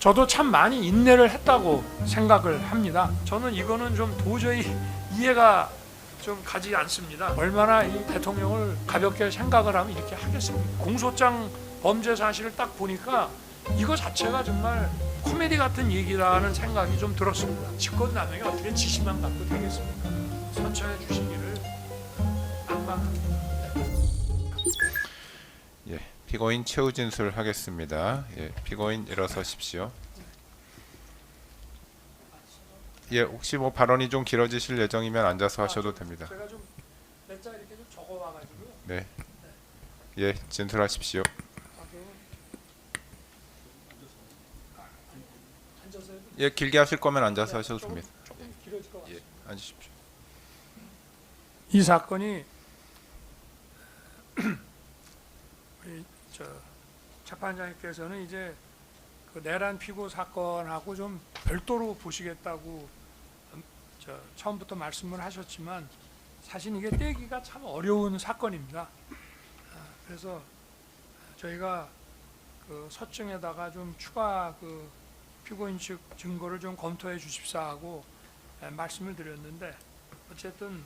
저도 참 많이 인내를 했다고 생각을 합니다. 저는 이거는 좀 도저히 이해가 좀 가지 않습니다. 얼마나 이 대통령을 가볍게 생각을 하면 이렇게 하겠습니까? 공소장 범죄 사실을 딱 보니까 이거 자체가 정말 코미디 같은 얘기라는 생각이 좀 들었습니다. 직권남용이 어떻게 지시만 갖고 되겠습니까? 선처해 주시기를 낭만합니다. 예, 피고인 최후 진술하겠습니다. 예, 피고인 일어서십시오. 예, 혹시 뭐 발언이 좀 길어지실 예정이면 앉아서 하셔도 됩니다. 제가 좀 몇 자 이렇게 좀 적어와가지고요. 네, 예, 진술하십시오. 앉아서 해도 예, 길게 하실 거면 앉아서 하셔도 조금, 됩니다. 조금 길어질 것 같습니다. 예, 앉으십시오. 이 사건이 우리 재판장님께서는 이제 그 내란 피고 사건하고 좀 별도로 보시겠다고 처음부터 말씀을 하셨지만 사실 이게 떼기가 참 어려운 사건입니다. 그래서 저희가 그 서증에다가 좀 추가 그 피고인 측 증거를 좀 검토해 주십사 하고 말씀을 드렸는데 어쨌든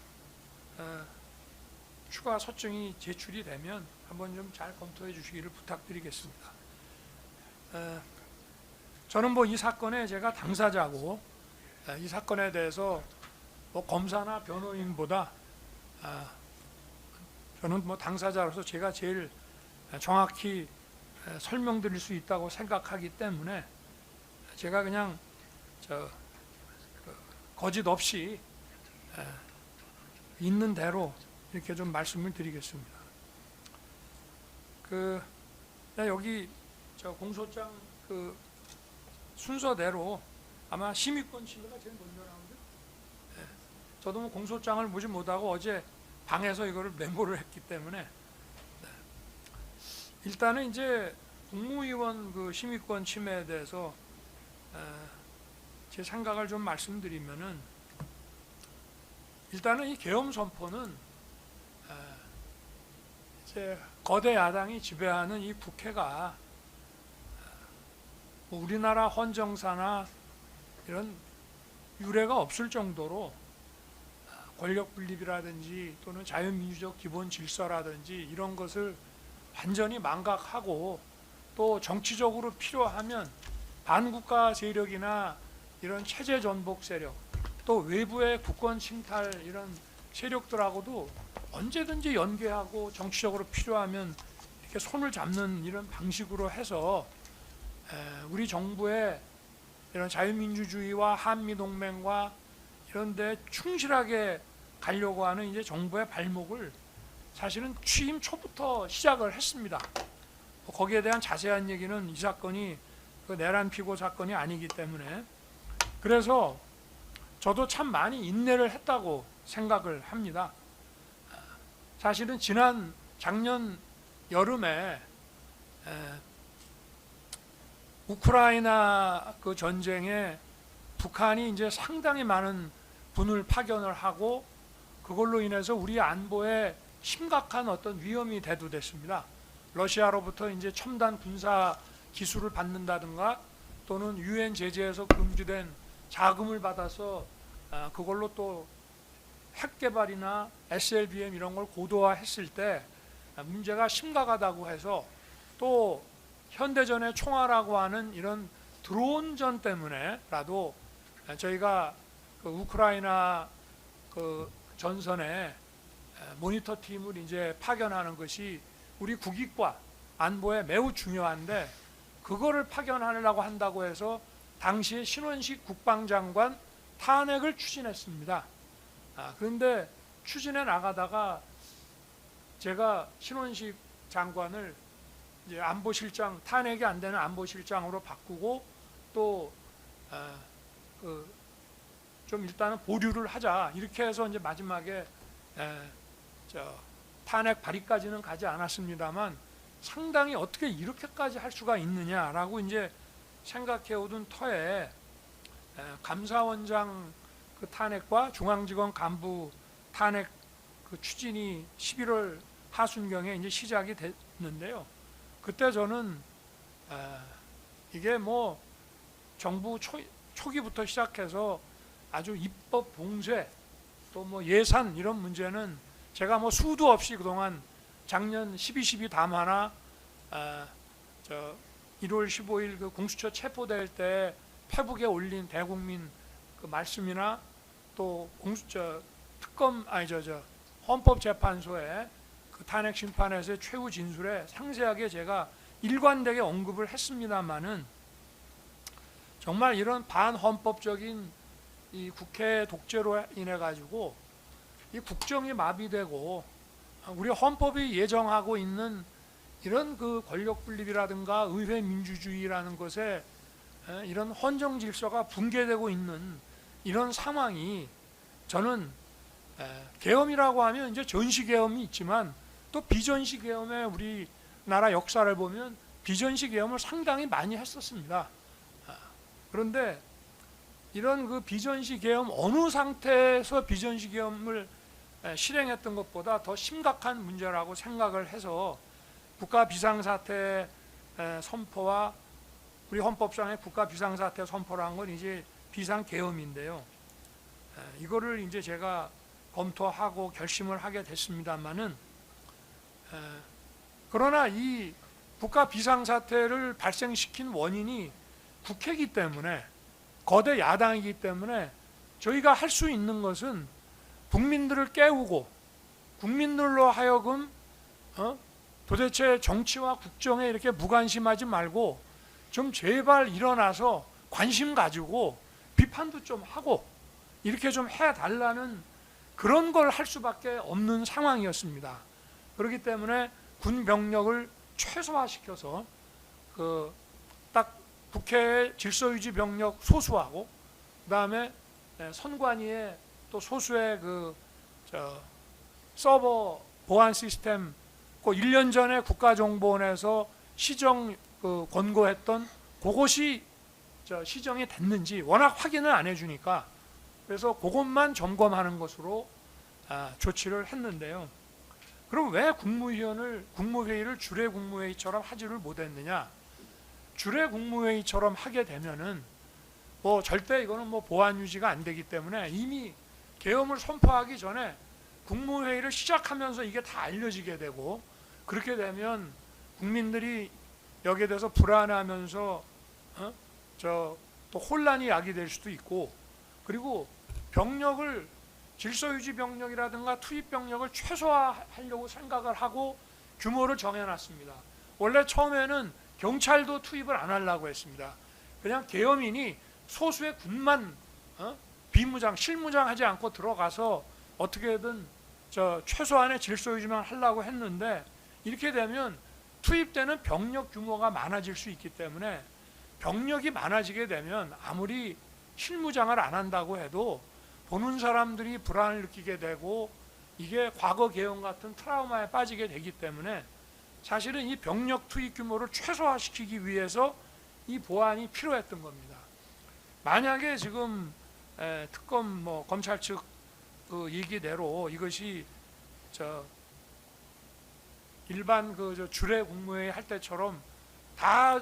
추가 서증이 제출이 되면 한번 좀 잘 검토해 주시기를 부탁드리겠습니다. 저는 뭐 이 사건에 제가 당사자고 이 사건에 대해서 뭐 검사나 변호인보다 저는 뭐 당사자로서 제가 제일 정확히 설명드릴 수 있다고 생각하기 때문에 제가 그냥 거짓 없이 있는 대로 이렇게 좀 말씀을 드리겠습니다. 여기 공소장 그 순서대로 아마 심의권 침해가 제일 먼저 나오는데, 저도 뭐 공소장을 보지 못하고 어제 방에서 이거를 메모를 했기 때문에 일단은 이제 국무위원 그 심의권 침해에 대해서 제 생각을 좀 말씀드리면은, 일단은 이 계엄 선포는 이제 거대 야당이 지배하는 이 국회가 우리나라 헌정사나 이런 유례가 없을 정도로 권력 분립이라든지 또는 자유민주적 기본 질서라든지 이런 것을 완전히 망각하고 또 정치적으로 필요하면 반국가 세력이나 이런 체제 전복 세력 또 외부의 국권 침탈 이런 세력들하고도 언제든지 연계하고 정치적으로 필요하면 이렇게 손을 잡는 이런 방식으로 해서 우리 정부의 이런 자유민주주의와 한미동맹과 이런 데 충실하게 가려고 하는 이제 정부의 발목을 사실은 취임 초부터 시작을 했습니다. 거기에 대한 자세한 얘기는 이 사건이 그 내란 피고 사건이 아니기 때문에, 그래서 저도 참 많이 인내를 했다고 생각을 합니다. 사실은 작년 여름에 우크라이나 그 전쟁에 북한이 이제 상당히 많은 군을 파견을 하고 그걸로 인해서 우리 안보에 심각한 어떤 위험이 대두됐습니다. 러시아로부터 이제 첨단 군사 기술을 받는다든가 또는 유엔 제재에서 금지된 자금을 받아서 그걸로 또 핵 개발이나 SLBM 이런 걸 고도화했을 때 문제가 심각하다고 해서, 또 현대전의 총알이라고 하는 이런 드론전 때문에라도 저희가 그 우크라이나 그 전선에 모니터 팀을 이제 파견하는 것이 우리 국익과 안보에 매우 중요한데, 그거를 파견하려고 한다고 해서 당시에 신원식 국방장관 탄핵을 추진했습니다. 그런데 추진해 나가다가 제가 신원식 장관을 이제 안보실장, 탄핵이 안 되는 안보실장으로 바꾸고 또 좀 일단은 보류를 하자 이렇게 해서 이제 마지막에 탄핵 발의까지는 가지 않았습니다만 상당히 어떻게 이렇게까지 할 수가 있느냐라고 이제 생각해 오던 터에 감사원장 그 탄핵과 중앙지검 간부 탄핵 그 추진이 11월 하순경에 이제 시작이 됐는데요. 그때 저는 이게 뭐 정부 초기부터 시작해서 아주 입법 봉쇄 또 뭐 예산 이런 문제는 제가 뭐 수도 없이 그동안 작년 12.12 담화나 1월 15일 그 공수처 체포될 때 페북에 올린 대국민 그 말씀이나 또 특검 헌법재판소의 그 탄핵 심판에서의 최후 진술에 상세하게 제가 일관되게 언급을 했습니다마는 정말 이런 반헌법적인 이 국회 독재로 인해 가지고 이 국정이 마비되고 우리 헌법이 예정하고 있는 이런 그 권력 분립이라든가 의회 민주주의라는 것에 이런 헌정 질서가 붕괴되고 있는 이런 상황이 저는 계엄이라고 하면 이제 전시 계엄이 있지만 또 비전시 계엄의 우리나라 역사를 보면 비전시 계엄을 상당히 많이 했었습니다. 그런데 이런 그 비전시 계엄 어느 상태에서 비전시 계엄을 실행했던 것보다 더 심각한 문제라고 생각을 해서 국가 비상사태 선포와 우리 헌법상의 국가 비상사태 선포라는 건 이제 비상계엄인데요. 이거를 이제 제가 검토하고 결심을 하게 됐습니다만은 그러나 이 국가 비상사태를 발생시킨 원인이 국회이기 때문에 거대 야당이기 때문에 저희가 할 수 있는 것은 국민들을 깨우고 국민들로 하여금 도대체 정치와 국정에 이렇게 무관심하지 말고 좀 제발 일어나서 관심 가지고 비판도 좀 하고 이렇게 좀 해달라는 그런 걸 할 수밖에 없는 상황이었습니다. 그렇기 때문에 군 병력을 최소화시켜서 딱 국회의 질서유지 병력 소수하고 그다음에 선관위에 또 소수의 서버 보안 시스템 1년 전에 국가정보원에서 시정 권고했던 그것이 시정이 됐는지 워낙 확인을 안 해주니까 그래서 그것만 점검하는 것으로 조치를 했는데요. 그럼 왜 국무회의를 주례 국무회의처럼 하지를 못했느냐? 주례 국무회의처럼 하게 되면은 뭐 절대 이거는 뭐 보안 유지가 안 되기 때문에 이미 계엄을 선포하기 전에 국무회의를 시작하면서 이게 다 알려지게 되고 그렇게 되면 국민들이 여기에 대해서 불안해하면서 또 혼란이 야기될 수도 있고 그리고 병력을 질서유지 병력이라든가 투입 병력을 최소화하려고 생각을 하고 규모를 정해놨습니다. 원래 처음에는 경찰도 투입을 안 하려고 했습니다. 그냥 계엄인이 소수의 군만 비무장, 실무장하지 않고 들어가서 어떻게든 최소한의 질서유지만 하려고 했는데 이렇게 되면 투입되는 병력 규모가 많아질 수 있기 때문에 병력이 많아지게 되면 아무리 실무장을 안 한다고 해도 보는 사람들이 불안을 느끼게 되고 이게 과거 계엄 같은 트라우마에 빠지게 되기 때문에 사실은 이 병력 투입 규모를 최소화시키기 위해서 이 보안이 필요했던 겁니다. 만약에 지금 특검 검찰 측 그 얘기대로 이것이 일반 주례 국무회의 할 때처럼 다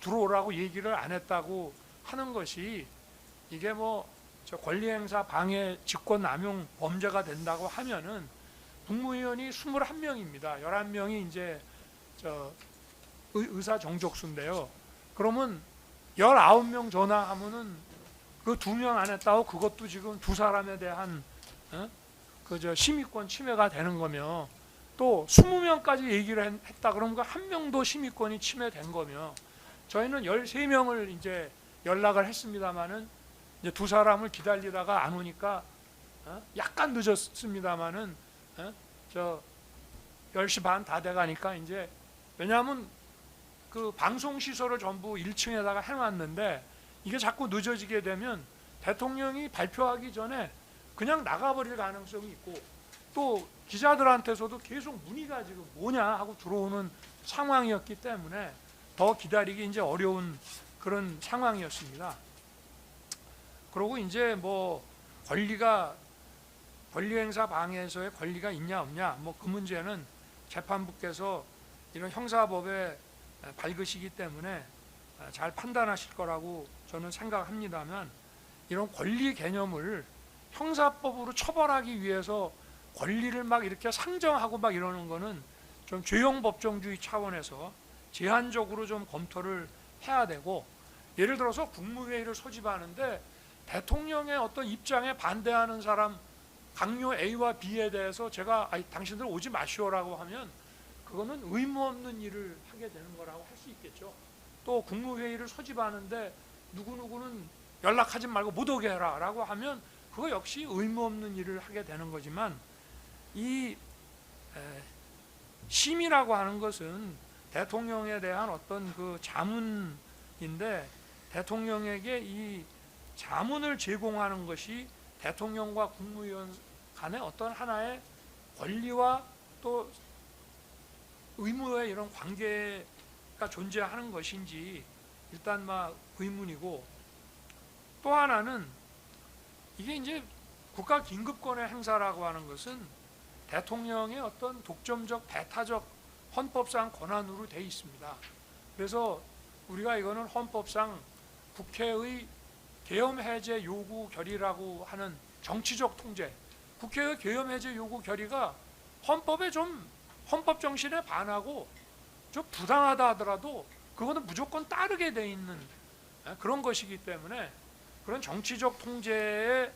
들어오라고 얘기를 안 했다고 하는 것이 이게 권리행사 방해 직권남용 범죄가 된다고 하면은 국무위원이 21명입니다. 11명이 이제 의사 정족수인데요. 그러면 19명 전화하면은 그 2명 안 했다고 그것도 지금 2사람에 대한 심의권 침해가 되는 거며 또 20명까지 얘기를 했다 그러면 그 1명도 심의권이 침해된 거며 저희는 13명을 이제 연락을 했습니다마는 이제 2사람을 기다리다가 안 오니까 약간 늦었습니다마는 10시 반 다 돼가니까 이제 왜냐하면 그 방송 시설을 전부 1층에다가 해놨는데 이게 자꾸 늦어지게 되면 대통령이 발표하기 전에 그냥 나가버릴 가능성이 있고 또 기자들한테서도 계속 문의가 지금 뭐냐 하고 들어오는 상황이었기 때문에 더 기다리기 이제 어려운 그런 상황이었습니다. 그리고 이제 권리행사 방해에서의 권리가 있냐 없냐 그 문제는 재판부께서 이런 형사법에 밝으시기 때문에 잘 판단하실 거라고 저는 생각합니다만, 이런 권리 개념을 형사법으로 처벌하기 위해서 권리를 막 이렇게 상정하고 막 이러는 거는 좀 죄형 법정주의 차원에서 제한적으로 좀 검토를 해야 되고, 예를 들어서 국무회의를 소집하는데 대통령의 어떤 입장에 반대하는 사람 강요 A와 B에 대해서 제가 당신들 오지 마시오라고 하면 그거는 의무 없는 일을 하게 되는 거라고 할 수 있겠죠. 또 국무회의를 소집하는데 누구누구는 연락하지 말고 못 오게 해라 라고 하면 그거 역시 의무 없는 일을 하게 되는 거지만, 이 심의라고 하는 것은 대통령에 대한 어떤 그 자문인데, 대통령에게 이 자문을 제공하는 것이 대통령과 국무위원 간의 어떤 하나의 권리와 또 의무의 이런 관계가 존재하는 것인지 일단 막 의문이고, 또 하나는 이게 이제 국가 긴급권의 행사라고 하는 것은 대통령의 어떤 독점적 배타적 헌법상 권한으로 되어 있습니다. 그래서 우리가 이거는 헌법상 국회의 계엄 해제 요구 결의라고 하는 정치적 통제, 국회의 계엄 해제 요구 결의가 헌법에 좀 헌법 정신에 반하고 좀 부당하다 하더라도 그거는 무조건 따르게 돼 있는 그런 것이기 때문에, 그런 정치적 통제에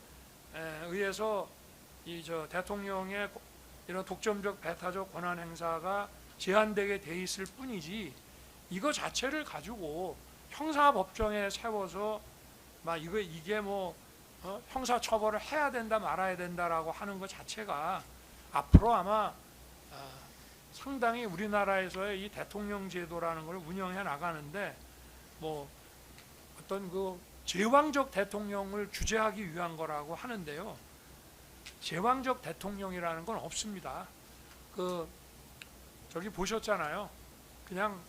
의해서 이 대통령의 이런 독점적 배타적 권한 행사가 제한되게 돼 있을 뿐이지, 이거 자체를 가지고 형사법정에 세워서 막 이게 뭐 형사 처벌을 해야 된다 말아야 된다라고 하는 것 자체가 앞으로 아마 상당히 우리나라에서의 이 대통령 제도라는 걸 운영해 나가는데 뭐 어떤 그 제왕적 대통령을 규제하기 위한 거라고 하는데요. 제왕적 대통령이라는 건 없습니다. 저기 보셨잖아요. 그냥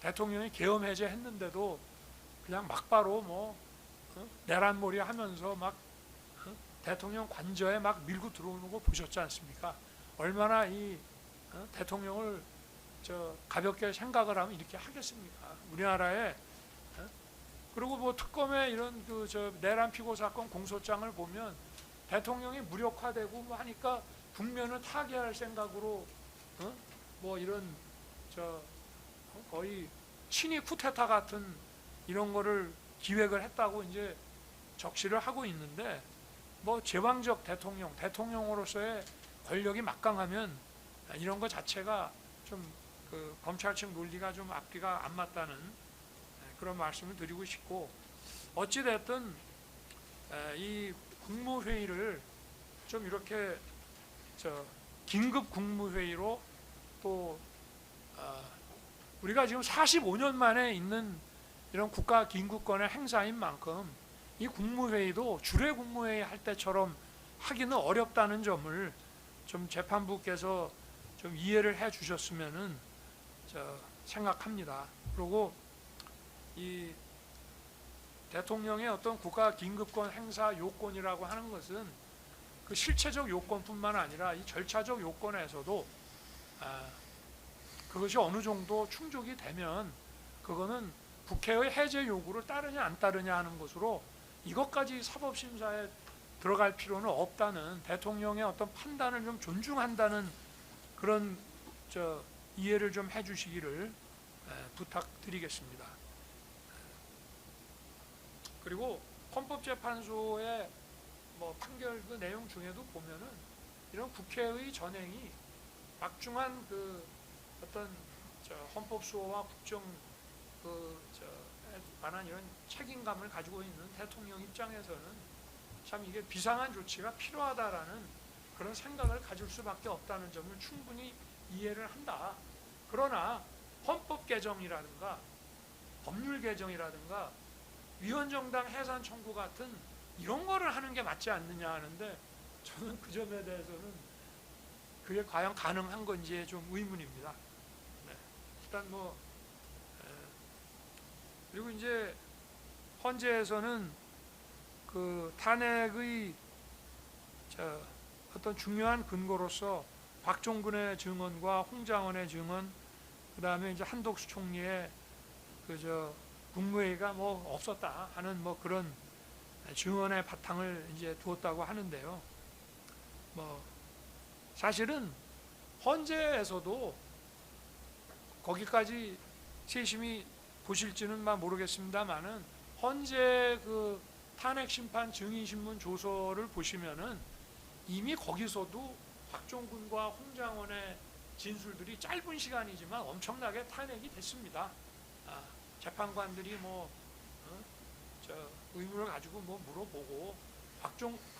대통령이 계엄 해제했는데도 그냥 막바로 뭐 내란몰이 하면서 막 대통령 관저에 막 밀고 들어오는 거 보셨지 않습니까? 얼마나 이 대통령을 가볍게 생각을 하면 이렇게 하겠습니까? 우리나라에. 그리고 뭐 특검의 이런 내란 피고 사건 공소장을 보면 대통령이 무력화되고 뭐 하니까 국면을 타개할 생각으로 뭐 이런 거의 친위 쿠데타 같은 이런 거를 기획을 했다고 이제 적시를 하고 있는데, 뭐 제왕적 대통령으로서의 권력이 막강하면 이런 것 자체가 좀 검찰 측 논리가 좀 앞뒤가 안 맞다는 그런 말씀을 드리고 싶고, 어찌됐든 이 국무회의를 좀 이렇게 긴급 국무회의로, 또 우리가 지금 45년 만에 있는 이런 국가 긴급권의 행사인 만큼 이 국무회의도 주례 국무회의 할 때처럼 하기는 어렵다는 점을 좀 재판부께서 좀 이해를 해 주셨으면은 생각합니다. 그리고 이 대통령의 어떤 국가 긴급권 행사 요건이라고 하는 것은 그 실체적 요건뿐만 아니라 이 절차적 요건에서도 그것이 어느 정도 충족이 되면 그거는 국회의 해제 요구를 따르냐 안 따르냐 하는 것으로 이것까지 사법심사에 들어갈 필요는 없다는, 대통령의 어떤 판단을 좀 존중한다는 그런 이해를 좀 해주시기를 부탁드리겠습니다. 그리고 헌법재판소의 뭐 판결 그 내용 중에도 보면은 이런 국회의 전행이 막중한 어떤 헌법수호와 국정 관한 이런 책임감을 가지고 있는 대통령 입장에서는 참 이게 비상한 조치가 필요하다라는 그런 생각을 가질 수밖에 없다는 점을 충분히 이해를 한다. 그러나 헌법 개정이라든가 법률 개정이라든가 위헌정당 해산 청구 같은 이런 거를 하는 게 맞지 않느냐 하는데, 저는 그 점에 대해서는 그게 과연 가능한 건지에 좀 의문입니다. 네. 일단 뭐 그리고 이제 헌재에서는 그 탄핵의 어떤 중요한 근거로서 박종근의 증언과 홍장원의 증언, 그 다음에 이제 한덕수 총리의 그저 국무회의가 뭐 없었다 하는 뭐 그런 증언의 바탕을 이제 두었다고 하는데요. 뭐 사실은 헌재에서도 거기까지 세심히 보실지는 모르겠습니다만은 헌재 그 탄핵 심판 증인 신문 조서를 보시면은 이미 거기서도 박종군과 홍장원의 진술들이 짧은 시간이지만 엄청나게 탄핵이 됐습니다. 재판관들이 의문을 가지고 물어보고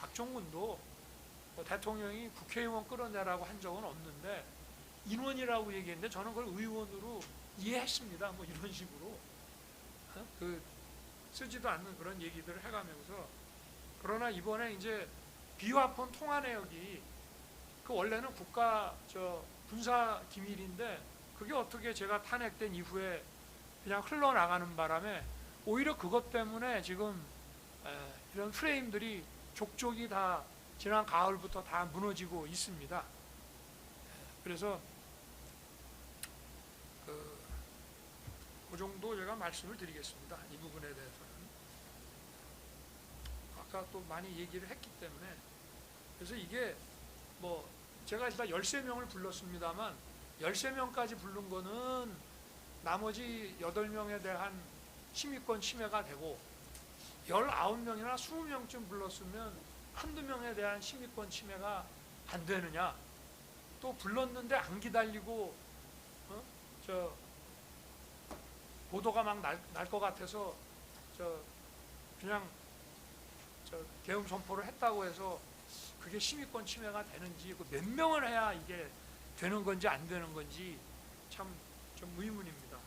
박종군도 대통령이 국회의원 끌어내라고 한 적은 없는데 인원이라고 얘기했는데 저는 그걸 의원으로 이해했습니다. 뭐 이런 식으로 쓰지도 않는 그런 얘기들을 해가면서, 그러나 이번에 이제 비화폰 통화 내역이 원래는 국가 군사 기밀인데 그게 어떻게 제가 탄핵된 이후에 그냥 흘러나가는 바람에 오히려 그것 때문에 지금 이런 프레임들이 족족이 다 지난 가을부터 다 무너지고 있습니다. 그래서 그 정도 제가 말씀을 드리겠습니다. 이 부분에 대해서는 아까 또 많이 얘기를 했기 때문에. 그래서 이게 제가 일단 13명을 불렀습니다만 13명까지 부른 거는 나머지 8명에 대한 심의권 침해가 되고, 19명이나 20명쯤 불렀으면 한두 명에 대한 심의권 침해가 안 되느냐, 또 불렀는데 안 기다리고 보도가 막 날 것 같아서 그냥 계엄 선포를 했다고 해서 그게 심의권 침해가 되는지, 몇 명을 해야 이게 되는 건지 안 되는 건지 참 좀 의문입니다.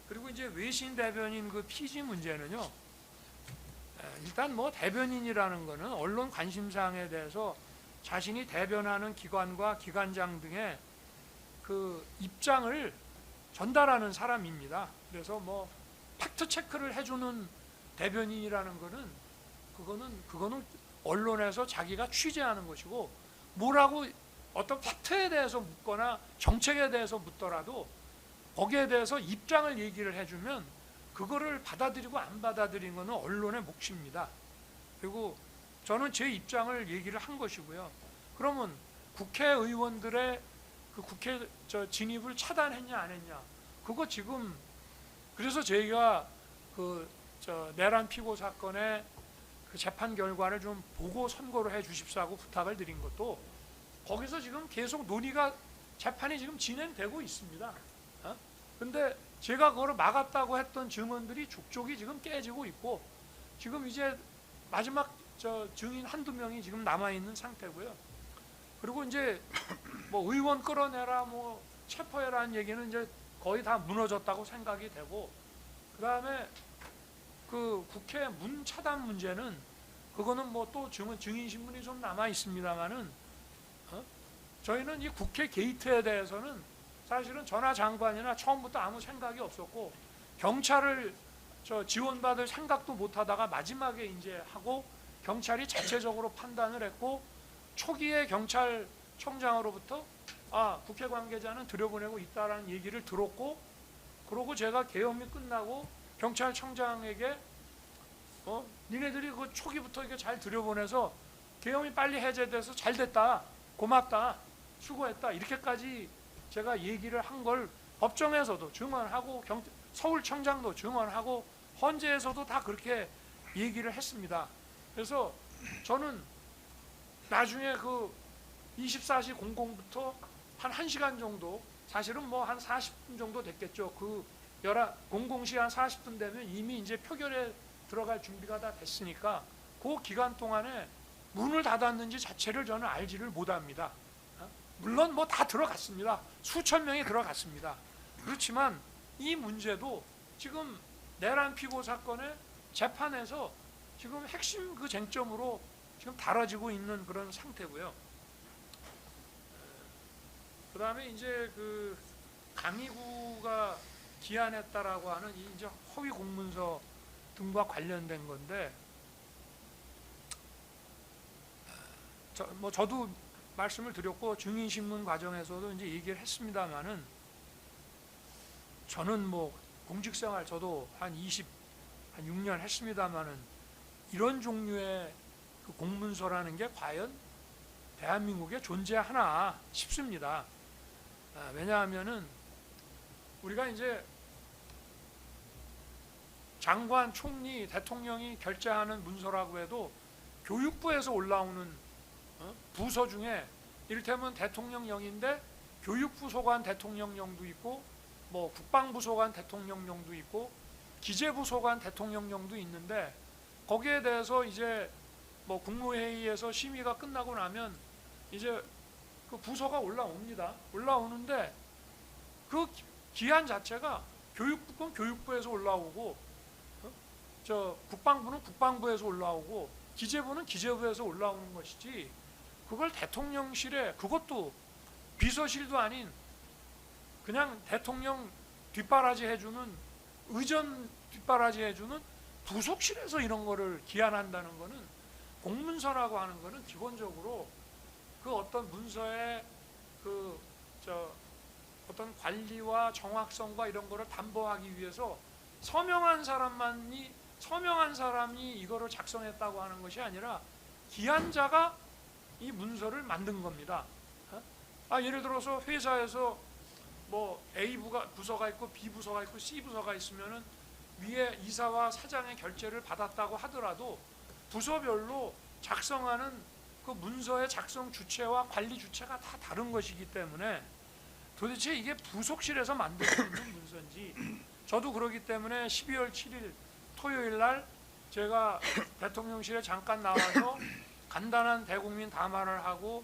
그리고 이제 외신 대변인 그 피지 문제는요, 일단 대변인이라는 거는 언론 관심사항에 대해서 자신이 대변하는 기관과 기관장 등의 그 입장을 전달하는 사람입니다. 그래서 팩트 체크를 해주는 대변인이라는 거는 그거는 언론에서 자기가 취재하는 것이고, 뭐라고 어떤 팩트에 대해서 묻거나 정책에 대해서 묻더라도 거기에 대해서 입장을 얘기를 해주면 그거를 받아들이고 안 받아들이는 것은 언론의 몫입니다. 그리고 저는 제 입장을 얘기를 한 것이고요. 그러면 국회의원들의 그 국회 진입을 차단했냐 안 했냐, 그거 지금, 그래서 저희가 내란 피고 사건의 그 재판 결과를 좀 보고 선고를 해 주십사고 부탁을 드린 것도, 거기서 지금 계속 논의가, 재판이 지금 진행되고 있습니다. 근데 제가 그걸 막았다고 했던 증언들이 족족이 지금 깨지고 있고, 지금 이제 마지막 증인 한두 명이 지금 남아있는 상태고요. 그리고 이제 의원 끌어내라, 체포해라는 얘기는 이제 거의 다 무너졌다고 생각이 되고, 그 다음에 그 국회 문 차단 문제는 그거는 또 증인 신문이 좀 남아 있습니다만은, 저희는 이 국회 게이트에 대해서는 사실은 전하 장관이나 처음부터 아무 생각이 없었고, 경찰을 지원받을 생각도 못 하다가 마지막에 이제 하고, 경찰이 자체적으로 판단을 했고, 초기에 경찰청장으로부터 국회 관계자는 들여보내고 있다라는 얘기를 들었고, 그러고 제가 계엄이 끝나고 경찰청장에게 니네들이 그 초기부터 이게 잘 들여보내서 계엄이 빨리 해제돼서 잘 됐다, 고맙다, 수고했다, 이렇게까지 제가 얘기를 한 걸 법정에서도 증언하고 서울청장도 증언하고 헌재에서도 다 그렇게 얘기를 했습니다. 그래서 저는 나중에 그 24시 00부터 한 1시간 정도, 사실은 한 40분 정도 됐겠죠. 그 00시 한 40분 되면 이미 이제 표결에 들어갈 준비가 다 됐으니까 그 기간 동안에 문을 닫았는지 자체를 저는 알지를 못합니다. 물론 다 들어갔습니다. 수천 명이 들어갔습니다. 그렇지만 이 문제도 지금 내란 피고 사건의 재판에서 지금 핵심 그 쟁점으로 지금 다뤄지고 있는 그런 상태고요. 그 다음에 이제 그 강의구가 기한했다라고 하는 이 이제 허위 공문서 등과 관련된 건데, 저도 말씀을 드렸고 증인신문 과정에서도 이제 얘기를 했습니다만은, 저는 공직생활 저도 한 6년 했습니다마는 이런 종류의 그 공문서라는 게 과연 대한민국에 존재하나 싶습니다. 왜냐하면은 우리가 이제 장관, 총리, 대통령이 결재하는 문서라고 해도 교육부에서 올라오는 부서 중에 이를테면 대통령령인데 교육부 소관 대통령령도 있고 뭐 국방부 소관 대통령령도 있고 기재부 소관 대통령령도 있는데 거기에 대해서 이제 뭐 국무회의에서 심의가 끝나고 나면 이제 그 부서가 올라옵니다. 올라오는데 그 기한 자체가 교육부 건 교육부에서 올라오고 저 국방부는 국방부에서 올라오고 기재부는 기재부에서 올라오는 것이지 그걸 대통령실에 그것도 비서실도 아닌 그냥 대통령 뒷바라지 해주는 의전 뒷바라지 해주는 부속실에서 이런 거를 기한한다는 거는 공문서라고 하는 거는 기본적으로 그 어떤 문서의 그 어떤 관리와 정확성과 이런 거를 담보하기 위해서 서명한 사람이 이거를 작성했다고 하는 것이 아니라 기한자가 이 문서를 만든 겁니다. 예를 들어서 회사에서 뭐 A 부서가 있고 B 부서가 있고 C 부서가 있으면은 위에 이사와 사장의 결재를 받았다고 하더라도 부서별로 작성하는 그 문서의 작성 주체와 관리 주체가 다 다른 것이기 때문에 도대체 이게 부속실에서 만들 수 있는 문서인지 저도 그러기 때문에 12월 7일 토요일 날 제가 대통령실에 잠깐 나와서 간단한 대국민 담화를 하고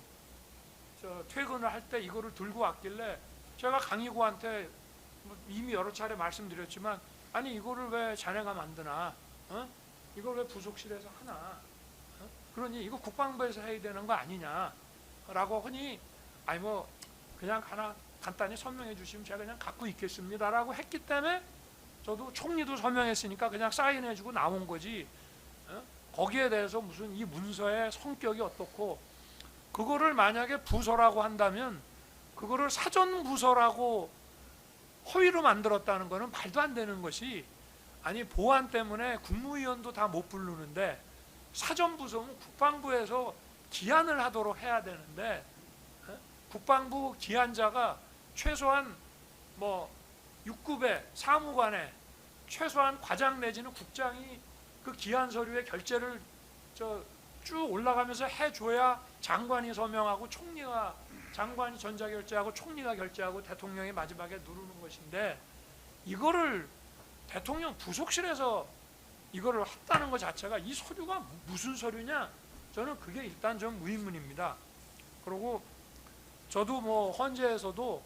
퇴근을 할 때 이거를 들고 왔길래 제가 강의구한테 이미 여러 차례 말씀드렸지만 아니 이거를 왜 자네가 만드나? 이걸 왜 부속실에서 하나? 그러니 이거 국방부에서 해야 되는 거 아니냐? 라고 하니 아니 뭐 그냥 하나 간단히 설명해 주시면 제가 그냥 갖고 있겠습니다 라고 했기 때문에 저도 총리도 서명했으니까 그냥 사인해 주고 나온 거지 거기에 대해서 무슨 이 문서의 성격이 어떻고 그거를 만약에 부서라고 한다면 그거를 사전부서라고 허위로 만들었다는 거는 말도 안 되는 것이 아니 보안 때문에 국무위원도 다 못 부르는데 사전부서는 국방부에서 기한을 하도록 해야 되는데 국방부 기한자가 최소한 뭐 6급의 사무관에 최소한 과장 내지는 국장이 그 기한 서류의 결재를 쭉 올라가면서 해줘야 장관이 서명하고 장관이 전자결재하고 총리가 결재하고 대통령이 마지막에 누르는 것인데 이거를 대통령 부속실에서 이거를 했다는 것 자체가 이 서류가 무슨 서류냐 저는 그게 일단 좀 의문입니다. 그리고 저도 뭐 헌재에서도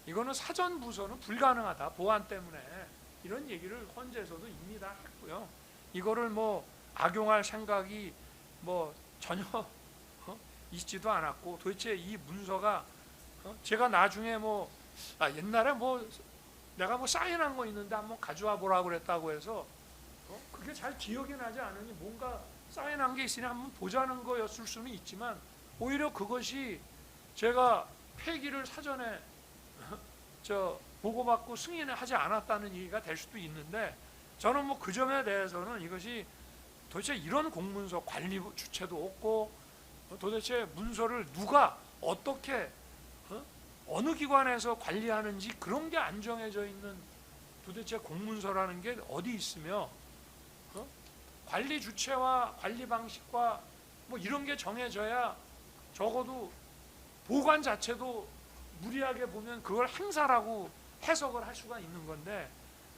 이거는 사전부서는 불가능하다 보안 때문에 이런 얘기를 헌재에서도 이미 다 했고요. 이거를 뭐 악용할 생각이 뭐 전혀 있지도 않았고 도대체 이 문서가 제가 나중에 뭐 옛날에 뭐 내가 뭐 사인한 거 있는데 한번 가져와 보라고 그랬다고 해서 그게 잘 기억이 나지 않으니 뭔가 사인한 게 있으니 한번 보자는 거였을 수는 있지만 오히려 그것이 제가 폐기를 사전에 보고받고 승인을 하지 않았다는 얘기가 될 수도 있는데 저는 뭐 그 점에 대해서는 이것이 도대체 이런 공문서 관리 주체도 없고 도대체 문서를 누가 어떻게 어느 기관에서 관리하는지 그런 게 안 정해져 있는 도대체 공문서라는 게 어디 있으며 관리 주체와 관리 방식과 뭐 이런 게 정해져야 적어도 보관 자체도 무리하게 보면 그걸 행사라고 해석을 할 수가 있는 건데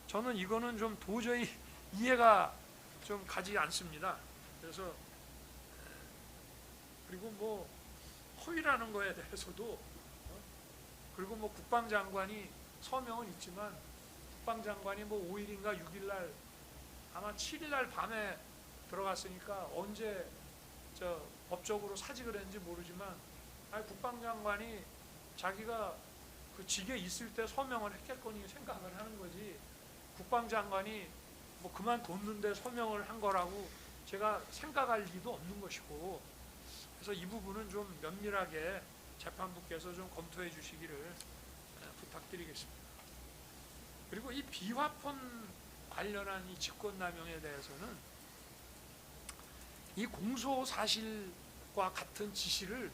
저는 이거는 좀 도저히 이해가 좀 가지 않습니다. 그래서 그리고 뭐 허위라는 거에 대해서도 그리고 뭐 국방장관이 서명은 있지만 국방장관이 뭐 5일인가 6일날 아마 7일날 밤에 들어갔으니까 언제 법적으로 사직을 했는지 모르지만 아니 국방장관이 자기가 그 직에 있을 때 서명을 했겠거니 생각을 하는 거지 국방장관이 뭐 그만뒀는데 서명을 한 거라고 제가 생각할 리도 없는 것이고 그래서 이 부분은 좀 면밀하게 재판부께서 좀 검토해 주시기를 부탁드리겠습니다. 그리고 이 비화폰 관련한 이 직권남용에 대해서는 이 공소 사실과 같은 지시를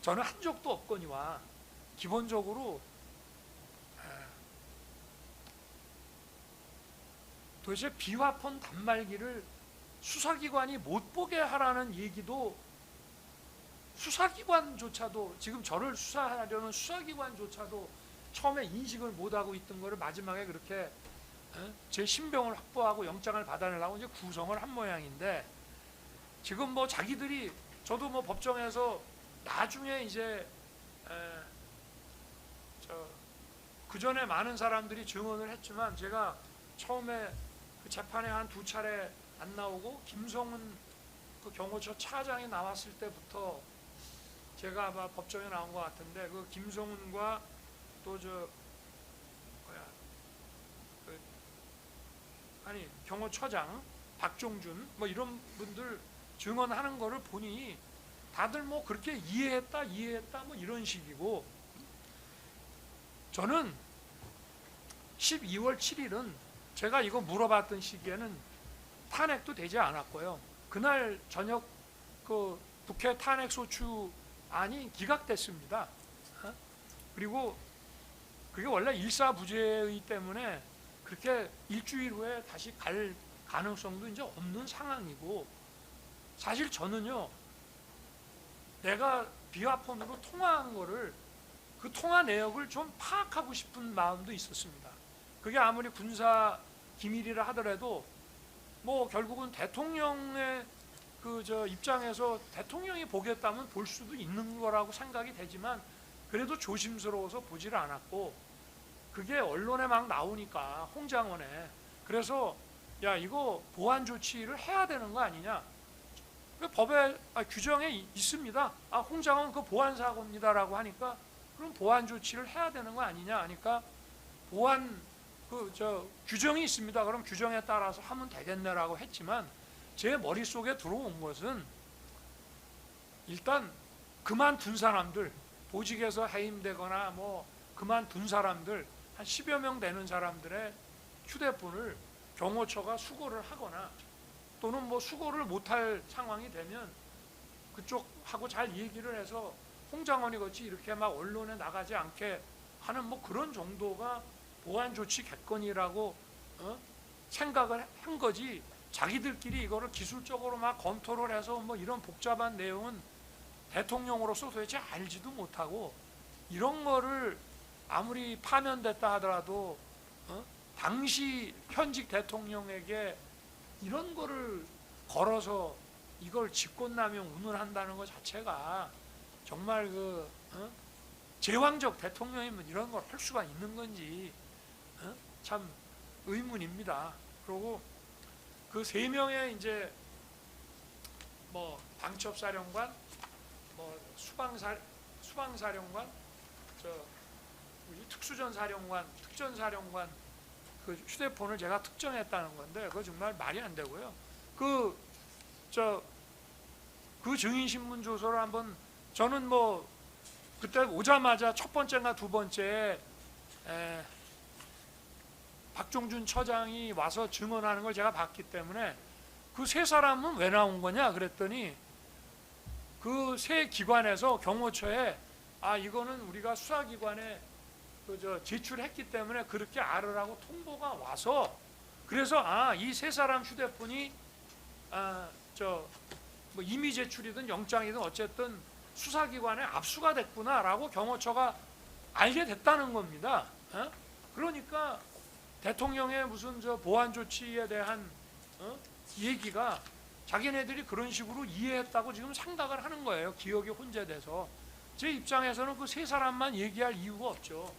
저는 한 적도 없거니와 기본적으로 도대체 비화폰 단말기를 수사기관이 못 보게 하라는 얘기도 수사기관조차도 지금 저를 수사하려는 수사기관조차도 처음에 인식을 못하고 있던 거를 마지막에 그렇게 제 신병을 확보하고 영장을 받아내려고 이제 구성을 한 모양인데 지금 뭐 자기들이 저도 뭐 법정에서 나중에 이제 그 전에 많은 사람들이 증언을 했지만 제가 처음에 그 재판에 한 2차례 안 나오고 김성은 그 경호처 차장이 나왔을 때부터 제가 아마 법정에 나온 것 같은데 그 김성훈과 또 경호처장 박종준 뭐 이런 분들 증언하는 거를 보니 다들 뭐 그렇게 이해했다 뭐 이런 식이고 저는 12월 7일은 제가 이거 물어봤던 시기에는 탄핵도 되지 않았고요. 그날 저녁 그 국회 탄핵소추안이 기각됐습니다. 그리고 그게 원래 일사부재의 때문에 그렇게 일주일 후에 다시 갈 가능성도 이제 없는 상황이고 사실 저는요 내가 비화폰으로 통화한 거를 그 통화 내역을 좀 파악하고 싶은 마음도 있었습니다. 그게 아무리 군사 기밀이라 하더라도 뭐 결국은 대통령의 입장에서 대통령이 보겠다면 볼 수도 있는 거라고 생각이 되지만 그래도 조심스러워서 보지를 않았고 그게 언론에 막 나오니까 홍장원에 그래서 야 이거 보안 조치를 해야 되는 거 아니냐 그 법에 규정에 있습니다. 홍장원 그 보안 사고입니다라고 하니까 그럼 보안 조치를 해야 되는 거 아니냐 하니까 보안 규정이 있습니다. 그럼 규정에 따라서 하면 되겠네라고 했지만 제 머릿속에 들어온 것은 일단 그만둔 사람들 보직에서 해임되거나 뭐 그만둔 사람들 한 10여 명 되는 사람들의 휴대폰을 경호처가 수거를 하거나 또는 뭐 수거를 못할 상황이 되면 그쪽하고 잘 얘기를 해서 홍장원이 같이 이렇게 막 언론에 나가지 않게 하는 뭐 그런 정도가 보안 조치 객건이라고 생각을 한 거지 자기들끼리 이거를 기술적으로 막 검토를 해서 뭐 이런 복잡한 내용은 대통령으로서 도대체 알지도 못하고 이런 거를 아무리 파면됐다 하더라도 당시 현직 대통령에게 이런 거를 걸어서 이걸 직권남용 운운한다는 것 자체가 정말 제왕적 대통령이면 이런 걸 할 수가 있는 건지 참 의문입니다. 그리고 그 3명의 이제 뭐 방첩사령관, 뭐 수방사령관, 특수전사령관, 특전사령관 그 휴대폰을 제가 특정했다는 건데 그거 정말 말이 안 되고요. 그 증인신문 조서를 한번 저는 뭐 그때 오자마자 첫 번째나 두 번째 박종준 처장이 와서 증언하는 걸 제가 봤기 때문에 그 세 사람은 왜 나온 거냐 그랬더니 그 세 기관에서 경호처에 이거는 우리가 수사기관에 제출했기 때문에 그렇게 알으라고 통보가 와서 그래서 이 세 사람 휴대폰이 뭐 이미 제출이든 영장이든 어쨌든 수사기관에 압수가 됐구나라고 경호처가 알게 됐다는 겁니다. 그러니까 대통령의 무슨 보안 조치에 대한 얘기가 자기네들이 그런 식으로 이해했다고 지금 생각을 하는 거예요. 기억이 혼재돼서 제 입장에서는 그 세 사람만 얘기할 이유가 없죠.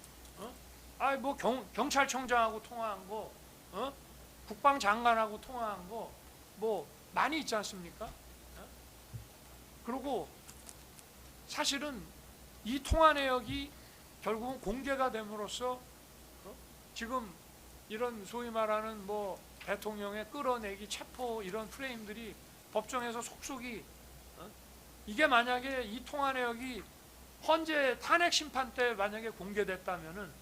뭐 경찰청장하고 통화한 거, 국방장관하고 통화한 거 뭐 많이 있지 않습니까? 그리고 사실은 이 통화 내역이 결국은 공개가 됨으로써 지금 이런 소위 말하는 뭐 대통령의 끌어내기 체포 이런 프레임들이 법정에서 속속이 이게 만약에 이 통화 내역이 헌재 탄핵 심판 때 만약에 공개됐다면은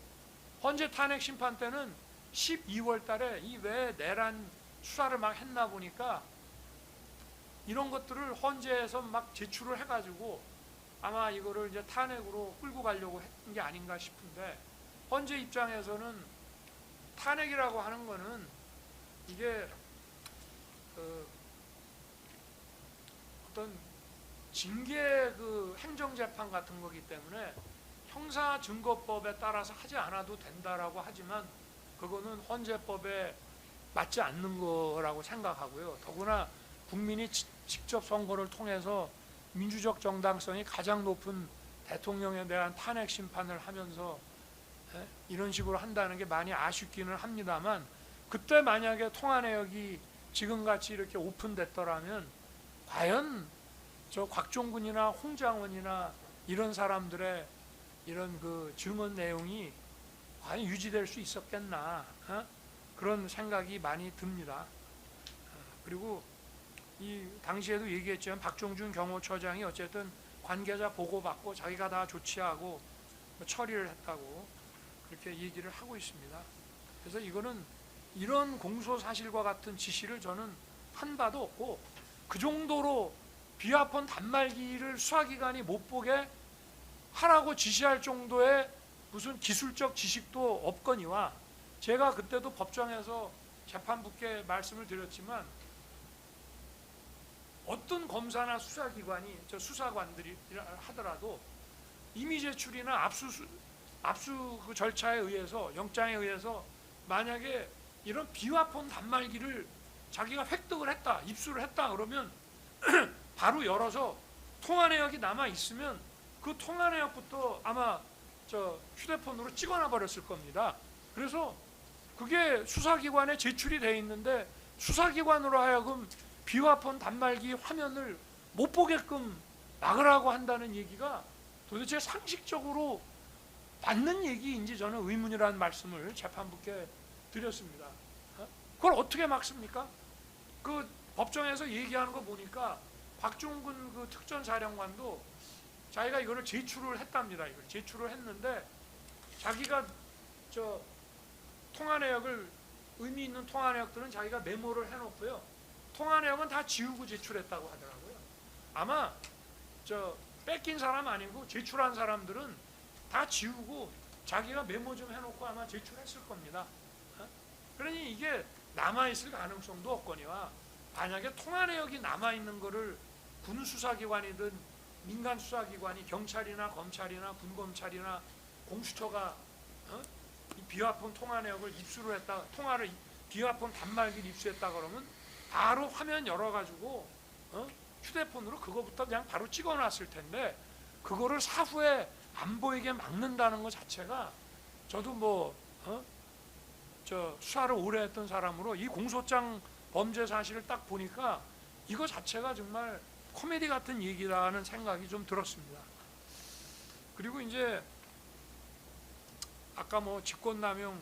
헌재 탄핵 심판 때는 12월 달에 이 왜 내란 수사를 막 했나 보니까 이런 것들을 헌재에서 막 제출을 해가지고 아마 이거를 이제 탄핵으로 끌고 가려고 했던 게 아닌가 싶은데, 헌재 입장에서는 탄핵이라고 하는 거는 이게 어떤 징계 행정재판 같은 거기 때문에 형사증거법에 따라서 하지 않아도 된다라고 하지만 그거는 헌재법에 맞지 않는 거라고 생각하고요. 더구나 국민이 직접 선거를 통해서 민주적 정당성이 가장 높은 대통령에 대한 탄핵 심판을 하면서 이런 식으로 한다는 게 많이 아쉽기는 합니다만, 그때 만약에 통화내역이 지금같이 이렇게 오픈됐더라면 과연 저 곽종근이나 홍장원이나 이런 사람들의 이런 그 증언 내용이 과연 유지될 수 있었겠나, 그런 생각이 많이 듭니다. 그리고 이 당시에도 얘기했지만 박종준 경호처장이 어쨌든 관계자 보고받고 자기가 다 조치하고 처리를 했다고 그렇게 얘기를 하고 있습니다. 그래서 이거는 이런 공소 사실과 같은 지시를 저는 한 바도 없고, 그 정도로 비화폰 단말기를 수사기관이 못 보게 하라고 지시할 정도의 무슨 기술적 지식도 없거니와, 제가 그때도 법정에서 재판부께 말씀을 드렸지만 어떤 검사나 수사기관이, 저 수사관들이 하더라도 임의 제출이나 압수 그 절차에 의해서, 영장에 의해서 만약에 이런 비화폰 단말기를 자기가 획득을 했다, 입수를 했다 그러면 바로 열어서 통화 내역이 남아 있으면 그 통화 내역부터 아마 저 휴대폰으로 찍어놔 버렸을 겁니다. 그래서 그게 수사기관에 제출이 돼 있는데 수사기관으로 하여금 비화폰 단말기 화면을 못 보게끔 막으라고 한다는 얘기가 도대체 상식적으로 맞는 얘기인지 저는 의문이라는 말씀을 재판부께 드렸습니다. 그걸 어떻게 막습니까? 그 법정에서 얘기하는 거 보니까 곽종근 그 특전사령관도 자기가 이거를 제출을 했답니다. 이걸 제출을 했는데 자기가 저 통화 내역을, 의미 있는 통화 내역들은 자기가 메모를 해놓고요, 통화 내역은 다 지우고 제출했다고 하더라고요. 아마 저 뺏긴 사람 아니고 제출한 사람들은 다 지우고 자기가 메모 좀 해놓고 아마 제출했을 겁니다. 그러니 이게 남아있을 가능성도 없거니와, 만약에 통화 내역이 남아있는 거를 군 수사기관이든 민간 수사기관이, 경찰이나 검찰이나 군검찰이나 공수처가 이 비화폰 통화 내역을 입수를 했다, 비화폰 단말기를 입수했다 그러면 바로 화면 열어가지고 휴대폰으로 그거부터 그냥 바로 찍어놨을 텐데, 그거를 사후에 안 보이게 막는다는 것 자체가, 저도 저 수사를 오래 했던 사람으로 이 공소장 범죄 사실을 딱 보니까 이거 자체가 정말 코미디 같은 얘기라는 생각이 좀 들었습니다. 그리고 이제 아까 직권남용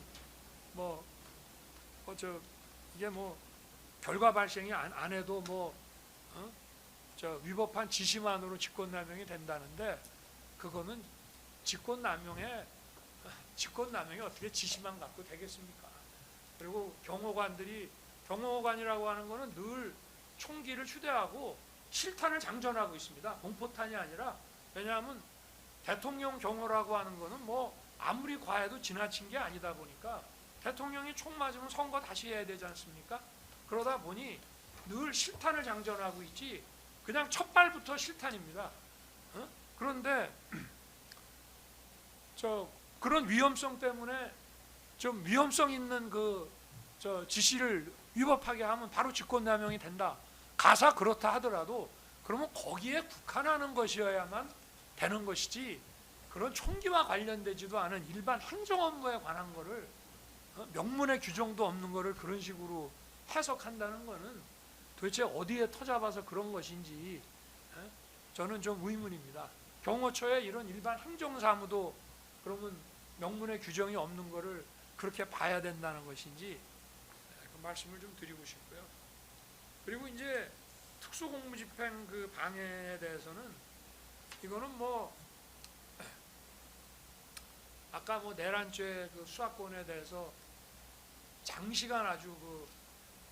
이게 결과 발생이 안 해도 저 위법한 지시만으로 직권남용이 된다는데, 그거는 직권남용이 어떻게 지시만 갖고 되겠습니까? 그리고 경호관이라고 하는 거는 늘 총기를 휴대하고 실탄을 장전하고 있습니다. 공포탄이 아니라. 왜냐하면 대통령 경호라고 하는 거는 아무리 과해도 지나친 게 아니다 보니까 대통령이 총 맞으면 선거 다시 해야 되지 않습니까? 그러다 보니 늘 실탄을 장전하고 있지 그냥 첫 발부터 실탄입니다. 그런데 그런 위험성 때문에 좀 위험성 있는 지시를 위법하게 하면 바로 직권남용이 된다. 가사 그렇다 하더라도 그러면 거기에 국한하는 것이어야만 되는 것이지, 그런 총기와 관련되지도 않은 일반 행정 업무에 관한 거를 명문의 규정도 없는 거를 그런 식으로 해석한다는 거는 도대체 어디에 터잡아서 그런 것인지 저는 좀 의문입니다. 경호처에 이런 일반 행정사무도 그러면 명문의 규정이 없는 거를 그렇게 봐야 된다는 것인지 그 말씀을 좀 드리고 싶고요. 그리고 이제 특수공무집행 그 방해에 대해서는 이거는 아까 뭐 내란죄 그 수사권에 대해서 장시간 아주 그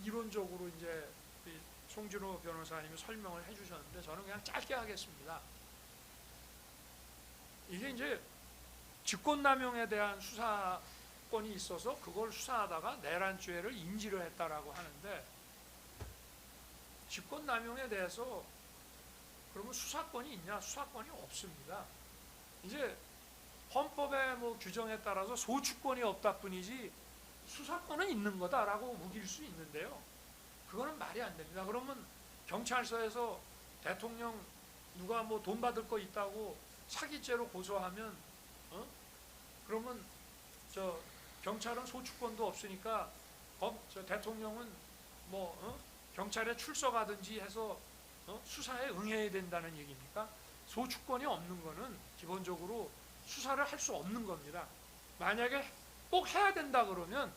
이론적으로 이제 송진호 변호사님이 설명을 해주셨는데 저는 그냥 짧게 하겠습니다. 이게 이제 직권남용에 대한 수사권이 있어서 그걸 수사하다가 내란죄를 인지를 했다라고 하는데, 직권남용에 대해서 그러면 수사권이 있냐? 수사권이 없습니다. 이제 헌법의 뭐 규정에 따라서 소추권이 없다 뿐이지 수사권은 있는 거다라고 우길 수 있는데요. 그거는 말이 안 됩니다. 그러면 경찰서에서 대통령 누가 뭐 돈 받을 거 있다고 사기죄로 고소하면 그러면 저 경찰은 소추권도 없으니까 저 대통령은 뭐 경찰에 출석하든지 해서 수사에 응해야 된다는 얘기입니까? 소추권이 없는 거는 기본적으로 수사를 할 수 없는 겁니다. 만약에 꼭 해야 된다 그러면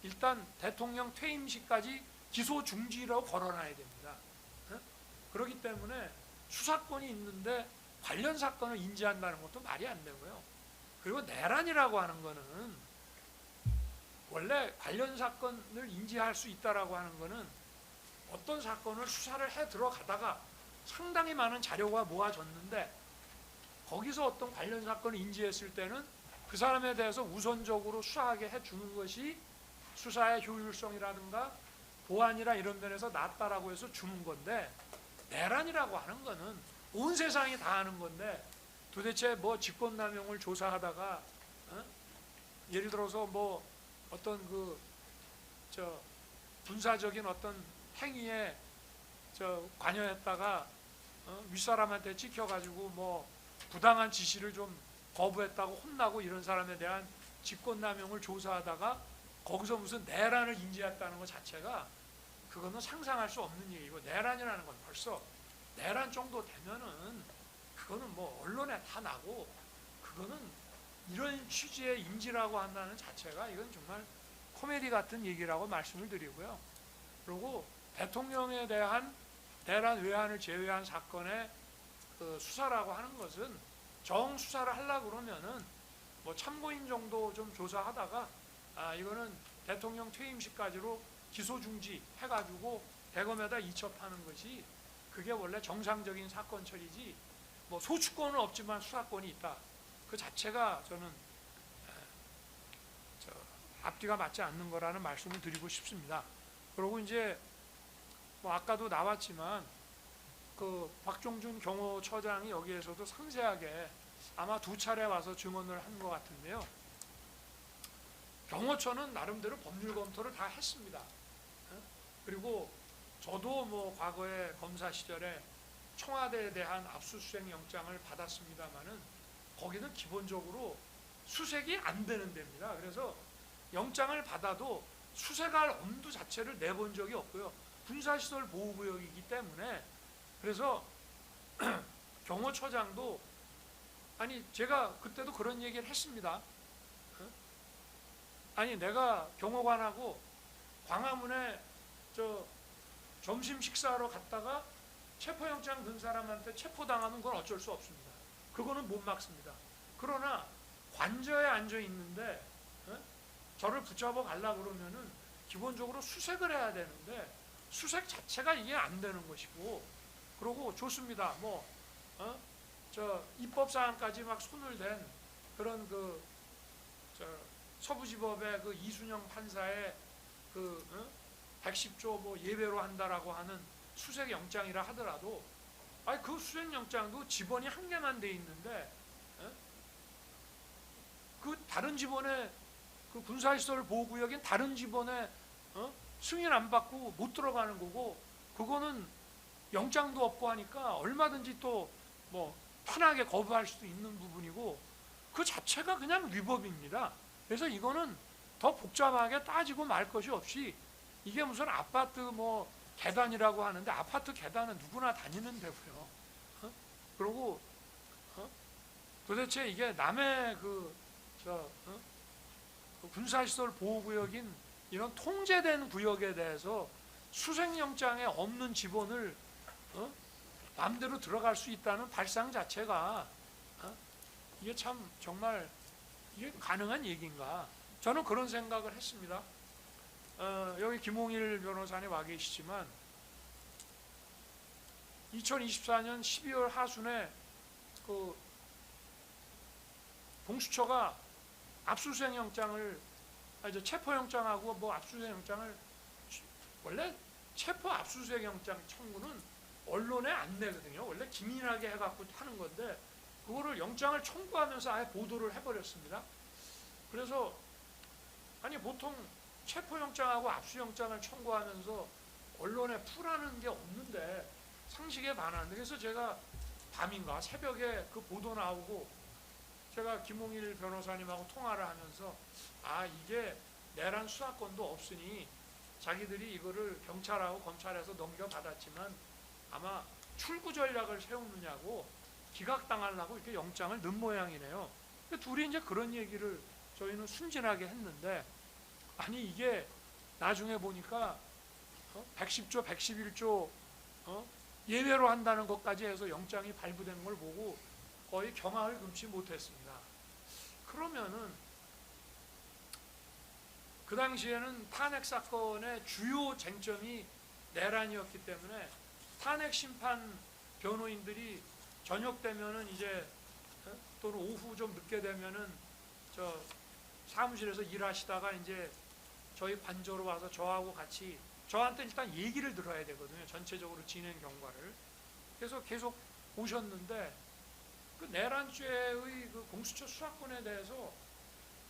일단 대통령 퇴임 시까지 기소 중지라고 걸어놔야 됩니다. 그렇기 때문에 수사권이 있는데 관련 사건을 인지한다는 것도 말이 안 되고요. 그리고 내란이라고 하는 거는 원래 관련 사건을 인지할 수 있다라고 하는 거는 어떤 사건을 수사를 해 들어가다가 상당히 많은 자료가 모아졌는데 거기서 어떤 관련 사건을 인지했을 때는 그 사람에 대해서 우선적으로 수사하게 해주는 것이 수사의 효율성이라든가 보안이나 이런 면에서 낫다라고 해서 주는 건데, 내란이라고 하는 거는 온 세상이 다 아는 건데 도대체 뭐 직권남용을 조사하다가 예를 들어서 뭐 어떤 군사적인 어떤 행위에 관여했다가 윗사람한테 찍혀가지고 뭐 부당한 지시를 좀 거부했다고 혼나고 이런 사람에 대한 직권남용을 조사하다가 거기서 무슨 내란을 인지했다는 것 자체가 그거는 상상할 수 없는 얘기고, 내란이라는 건 벌써 내란 정도 되면은 그거는 뭐 언론에 다 나고, 그거는 이런 취지의 인지라고 한다는 자체가 이건 정말 코미디 같은 얘기라고 말씀을 드리고요. 그리고 대통령에 대한 내란 외환을 제외한 사건의 그 수사라고 하는 것은 정수사를 하려고 그러면은 뭐 참고인 정도 좀 조사하다가 이거는 대통령 퇴임 시까지로 기소 중지 해가지고 대검에다 이첩하는 것이 그게 원래 정상적인 사건 처리지, 뭐 소추권은 없지만 수사권이 있다 그 자체가 저는 앞뒤가 맞지 않는 거라는 말씀을 드리고 싶습니다. 그리고 이제 뭐 아까도 나왔지만 그 박종준 경호처장이 여기에서도 상세하게 아마 2차례 와서 증언을 한 것 같은데요. 경호처는 나름대로 법률 검토를 다 했습니다. 그리고 저도 뭐 과거에 검사 시절에 청와대에 대한 압수수색 영장을 받았습니다마는 거기는 기본적으로 수색이 안 되는 데입니다. 그래서 영장을 받아도 수색할 엄두 자체를 내본 적이 없고요. 군사시설 보호구역이기 때문에. 그래서 경호처장도 아니 제가 그때도 그런 얘기를 했습니다. 아니 내가 경호관하고 광화문에 점심 식사하러 갔다가 체포영장 든 사람한테 체포당하면 그건 어쩔 수 없습니다. 그거는 못 막습니다. 그러나 관저에 앉아 있는데 저를 붙잡아 가려고 그러면은 기본적으로 수색을 해야 되는데 수색 자체가 이게 안 되는 것이고, 그러고 좋습니다. 뭐 입법 사항까지 막 손을 댄 그런 서부지법의 그 이순영 판사의 110조 뭐 예외로 한다라고 하는 수색 영장이라 하더라도 그 수색 영장도 지번이 한 개만 돼 있는데 그 다른 지번에 그 군사시설 보호구역인 다른 지번에 승인 안 받고 못 들어가는 거고, 그거는 영장도 없고 하니까 얼마든지 또 뭐 편하게 거부할 수도 있는 부분이고 그 자체가 그냥 위법입니다. 그래서 이거는 더 복잡하게 따지고 말 것이 없이 이게 무슨 아파트 뭐 계단이라고 하는데 아파트 계단은 누구나 다니는 데고요. 그리고 도대체 이게 남의 군사시설 보호구역인 이런 통제된 구역에 대해서 수색영장에 없는 지번을 마음대로 들어갈 수 있다는 발상 자체가 이게 참 정말 이게 가능한 얘기인가? 저는 그런 생각을 했습니다. 여기 김홍일 변호사님 와 계시지만 2024년 12월 하순에 그 공수처가 압수수색 영장을 이제 체포 영장하고 뭐 압수수색 영장을 원래 체포 압수수색 영장 청구는 언론에 안 내거든요. 원래 기민하게 해갖고 하는 건데 그거를 영장을 청구하면서 아예 보도를 해버렸습니다. 그래서 아니 보통 체포영장하고 압수영장을 청구하면서 언론에 풀하는 게 없는데 상식에 반하는데 그래서 제가 밤인가 새벽에 그 보도 나오고 제가 김홍일 변호사님하고 통화를 하면서 아 이게 내란 수사권도 없으니 자기들이 이거를 경찰하고 검찰에서 넘겨받았지만 아마 출구 전략을 세우느냐고 기각당하려고 이렇게 영장을 넣은 모양이네요. 둘이 이제 그런 얘기를 저희는 순진하게 했는데 아니 이게 나중에 보니까 110조, 111조 예외로 한다는 것까지 해서 영장이 발부된 걸 보고 거의 경악을 금치 못했습니다. 그러면은 그 당시에는 탄핵 사건의 주요 쟁점이 내란이었기 때문에 탄핵 심판 변호인들이 저녁 되면은 이제 또는 오후 좀 늦게 되면은 저 사무실에서 일하시다가 이제 저희 관저로 와서 저하고 같이 저한테 일단 얘기를 들어야 되거든요. 전체적으로 진행 경과를. 그래서 계속 오셨는데 그 내란죄의 그 공수처 수사권에 대해서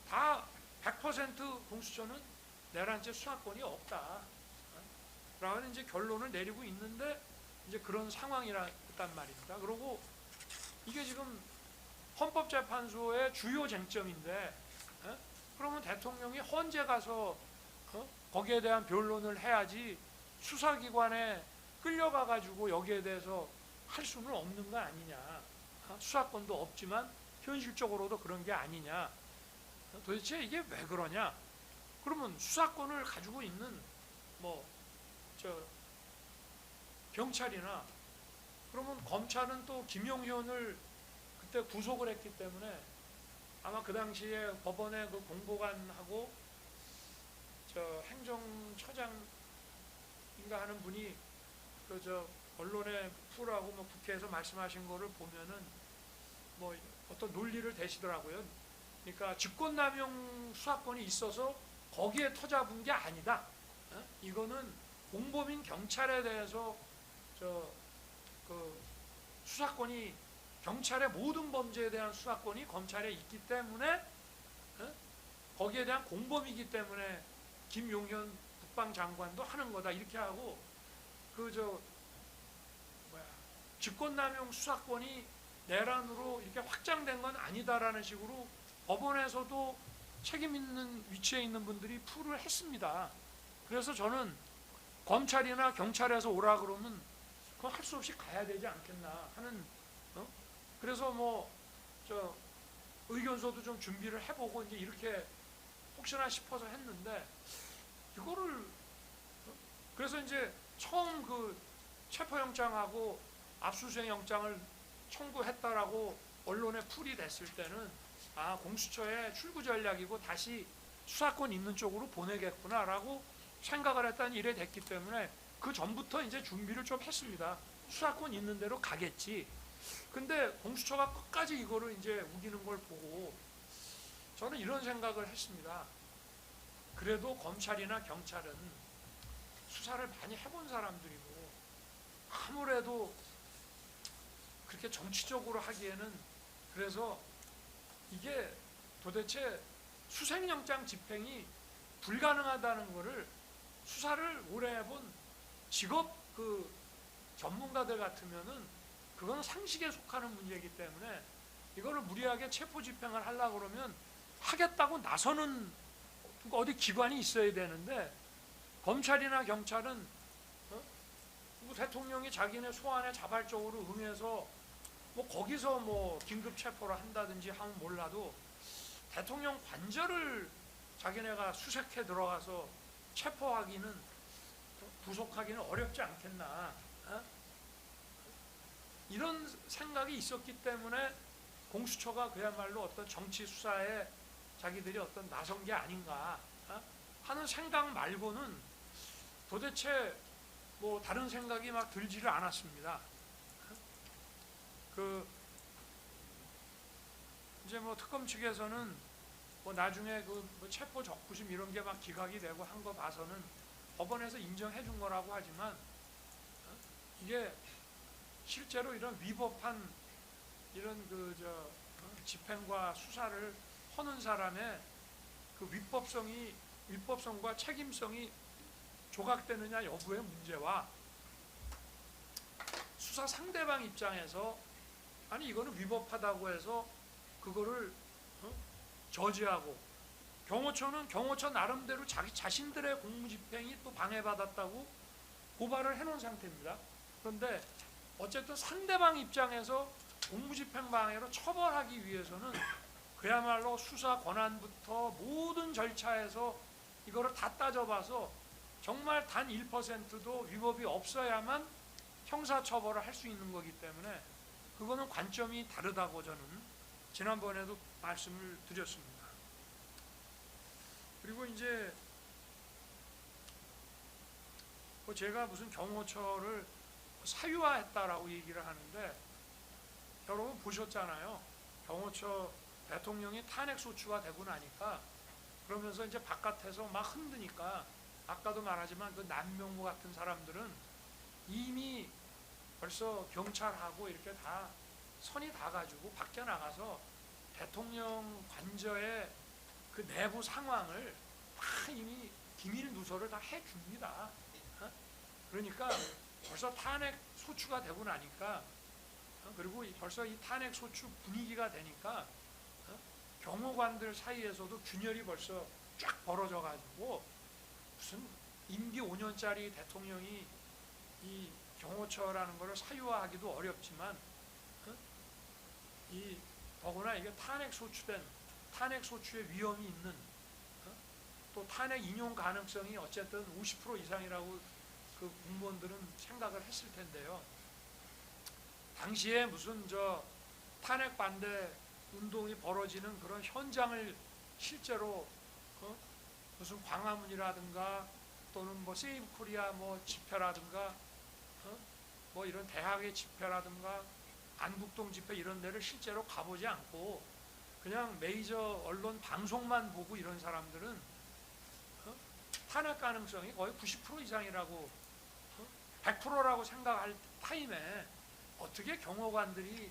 다 100% 공수처는 내란죄 수사권이 없다. 라는 이제 결론을 내리고 있는데 이제 그런 상황이란 말입니다. 그리고 이게 지금 헌법재판소의 주요 쟁점인데 그러면 대통령이 헌재 가서 거기에 대한 변론을 해야지 수사기관에 끌려가 가지고 여기에 대해서 할 수는 없는 거 아니냐. 수사권도 없지만 현실적으로도 그런 게 아니냐. 도대체 이게 왜 그러냐. 그러면 수사권을 가지고 있는 경찰이나 그러면 검찰은 또 김용현을 그때 구속을 했기 때문에 아마 그 당시에 법원의 그 공보관하고 저 행정처장인가 하는 분이 그 언론에 풀하고 뭐 국회에서 말씀하신 거를 보면은 뭐 어떤 논리를 대시더라고요. 그러니까 직권남용 수사권이 있어서 거기에 터잡은 게 아니다. 이거는 공범인 경찰에 대해서 그 수사권이 경찰의 모든 범죄에 대한 수사권이 검찰에 있기 때문에 거기에 대한 공범이기 때문에 김용현 국방장관도 하는 거다 이렇게 하고 직권남용 수사권이 내란으로 이렇게 확장된 건 아니다라는 식으로 법원에서도 책임 있는 위치에 있는 분들이 풀을 했습니다. 그래서 저는 검찰이나 경찰에서 오라 그러면 그거 할 수 없이 가야 되지 않겠나 하는 그래서 의견서도 좀 준비를 해보고 이제 이렇게 혹시나 싶어서 했는데 이거를 그래서 이제 처음 그 체포영장하고 압수수색 영장을 청구했다라고 언론에 풀이 됐을 때는 아 공수처의 출구 전략이고 다시 수사권 있는 쪽으로 보내겠구나라고 생각을 했다는 일에 됐기 때문에 그 전부터 이제 준비를 좀 했습니다. 수사권 있는 대로 가겠지. 근데 공수처가 끝까지 이거를 이제 우기는 걸 보고 저는 이런 생각을 했습니다. 그래도 검찰이나 경찰은 수사를 많이 해본 사람들이고 아무래도 그렇게 정치적으로 하기에는 그래서 이게 도대체 수색영장 집행이 불가능하다는 거를 수사를 오래 해본 직업 그 전문가들 같으면은 그건 상식에 속하는 문제이기 때문에 이거를 무리하게 체포 집행을 하려고 그러면 하겠다고 나서는 어디 기관이 있어야 되는데 검찰이나 경찰은 뭐 대통령이 자기네 소환에 자발적으로 응해서 뭐 거기서 뭐 긴급 체포를 한다든지 하면 몰라도 대통령 관저를 자기네가 수색해 들어가서 체포하기는 구속하기는 어렵지 않겠나 이런 생각이 있었기 때문에 공수처가 그야말로 어떤 정치 수사에 자기들이 어떤 나선 게 아닌가 하는 생각 말고는 도대체 뭐 다른 생각이 막 들지를 않았습니다. 그 이제 뭐 특검 측에서는 뭐 나중에 그뭐 체포 적부심 이런 게 막 기각이 되고 한 거 봐서는 법원에서 인정해 준 거라고 하지만 이게 실제로 이런 위법한 이런 집행과 수사를 하는 사람의 그 위법성과 책임성이 조각되느냐 여부의 문제와 수사 상대방 입장에서 아니 이거는 위법하다고 해서 그거를 저지하고 경호처는 경호처 나름대로 자신들의 공무집행이 또 방해받았다고 고발을 해놓은 상태입니다. 그런데 어쨌든 상대방 입장에서 공무집행 방해로 처벌하기 위해서는 그야말로 수사 권한부터 모든 절차에서 이거를 다 따져봐서 정말 단 1%도 위법이 없어야만 형사처벌을 할 수 있는 거기 때문에 그거는 관점이 다르다고 저는 지난번에도 말씀을 드렸습니다. 그리고 이제 제가 무슨 경호처를 사유화했다라고 얘기를 하는데 여러분 보셨잖아요. 경호처 대통령이 탄핵소추가 되고 나니까 그러면서 이제 바깥에서 막 흔드니까 아까도 말하지만 그 남명무 같은 사람들은 이미 벌써 경찰하고 이렇게 다 선이 다 가지고 밖에 나가서 대통령 관저의 그 내부 상황을 다 이미 기밀 누설을 다 해줍니다. 그러니까 벌써 탄핵 소추가 되고 나니까 그리고 벌써 이 탄핵 소추 분위기가 되니까 경호관들 사이에서도 균열이 벌써 쫙 벌어져 가지고 무슨 임기 5년짜리 대통령이 이 경호처라는 것을 사유화하기도 어렵지만 이 더구나 이게 탄핵 소추의 위험이 있는 또 탄핵 인용 가능성이 어쨌든 50% 이상이라고 그 공무원들은 생각을 했을 텐데요. 당시에 무슨 탄핵 반대 운동이 벌어지는 그런 현장을 실제로 무슨 광화문이라든가 또는 뭐 세이브 코리아 뭐 집회라든가 뭐 이런 대학의 집회라든가 안국동 집회 이런 데를 실제로 가보지 않고 그냥 메이저 언론 방송만 보고 이런 사람들은 탄핵 가능성이 거의 90% 이상이라고 100%라고 생각할 타임에 어떻게 경호관들이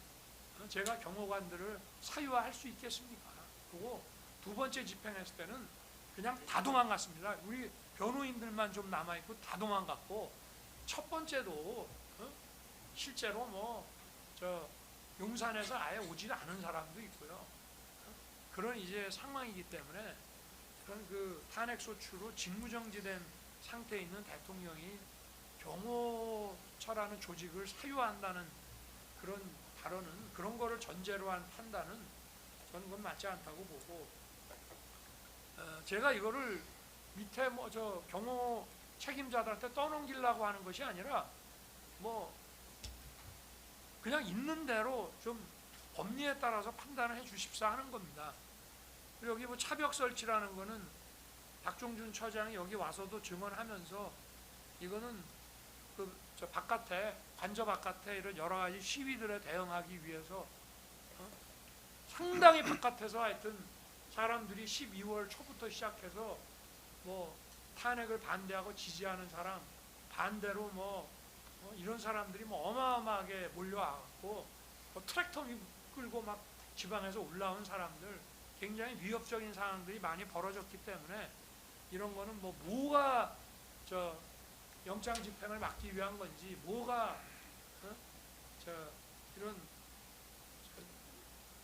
제가 경호관들을 사유화할 수 있겠습니까? 그리고 두 번째 집행했을 때는 그냥 다 도망갔습니다. 우리 변호인들만 좀 남아있고 다 도망갔고 첫 번째도 실제로 용산에서 아예 오지 않은 사람도 있고요. 그런 이제 상황이기 때문에 그런 그 탄핵 소추로 직무정지된 상태에 있는 대통령이 경호처라는 조직을 사유한다는 그런 발언은 그런 거를 전제로 한 판단은 저는 그건 맞지 않다고 보고 제가 이거를 밑에 경호 책임자들한테 떠넘기려고 하는 것이 아니라 그냥 있는 대로 좀 법리에 따라서 판단을 해 주십사 하는 겁니다. 여기 차벽 설치라는 거는 박종준 처장이 여기 와서도 증언하면서 이거는 관저 바깥에 이런 여러 가지 시위들에 대응하기 위해서 상당히 바깥에서 하여튼 사람들이 12월 초부터 시작해서 탄핵을 반대하고 지지하는 사람 반대로 이런 사람들이 어마어마하게 몰려와갖고 트랙터 끌고 막 지방에서 올라온 사람들 굉장히 위협적인 상황들이 많이 벌어졌기 때문에 이런 거는 뭐가 영장 집행을 막기 위한 건지 뭐가 이런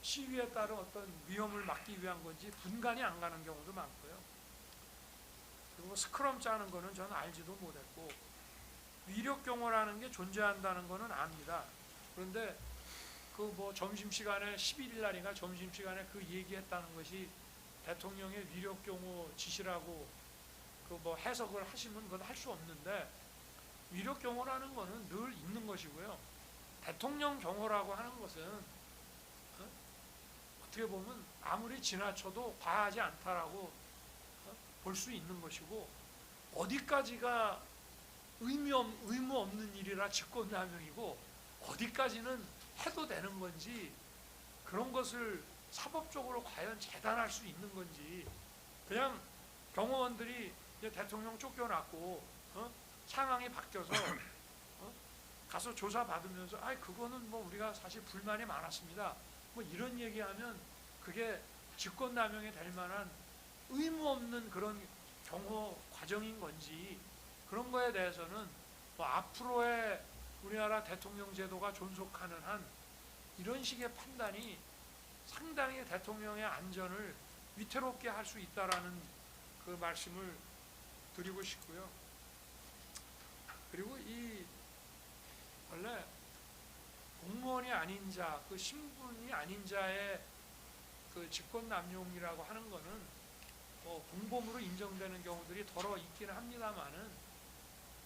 시위에 따른 어떤 위험을 막기 위한 건지 분간이 안 가는 경우도 많고요. 그리고 스크럼 짜는 거는 저는 알지도 못했고 위력 경호라는 게 존재한다는 거는 압니다. 그런데 점심시간에 11일 날인가 점심시간에 그 얘기했다는 것이 대통령의 위력 경호 지시라고 해석을 하시면 그건 할 수 없는데 위력 경호라는 거는 늘 있는 것이고요. 대통령 경호라고 하는 것은 어떻게 보면 아무리 지나쳐도 과하지 않다라고 볼 수 있는 것이고, 어디까지가 의무 없는 일이라 직권남용이고 어디까지는 해도 되는 건지, 그런 것을 사법적으로 과연 재단할 수 있는 건지, 그냥 경호원들이 이제 대통령 쫓겨났고 상황이 바뀌어서 가서 조사받으면서 그거는 뭐 우리가 사실 불만이 많았습니다, 뭐 이런 얘기하면 그게 직권남용이 될 만한 의무 없는 그런 경호 과정인 건지, 그런 거에 대해서는 뭐 앞으로의 우리나라 대통령 제도가 존속하는 한 이런 식의 판단이 상당히 대통령의 안전을 위태롭게 할 수 있다라는 그 말씀을 드리고 싶고요. 그리고 이 원래 공무원이 아닌 자, 그 신분이 아닌 자의 그 직권남용이라고 하는 거는 뭐 공범으로 인정되는 경우들이 더러 있기는 합니다만은,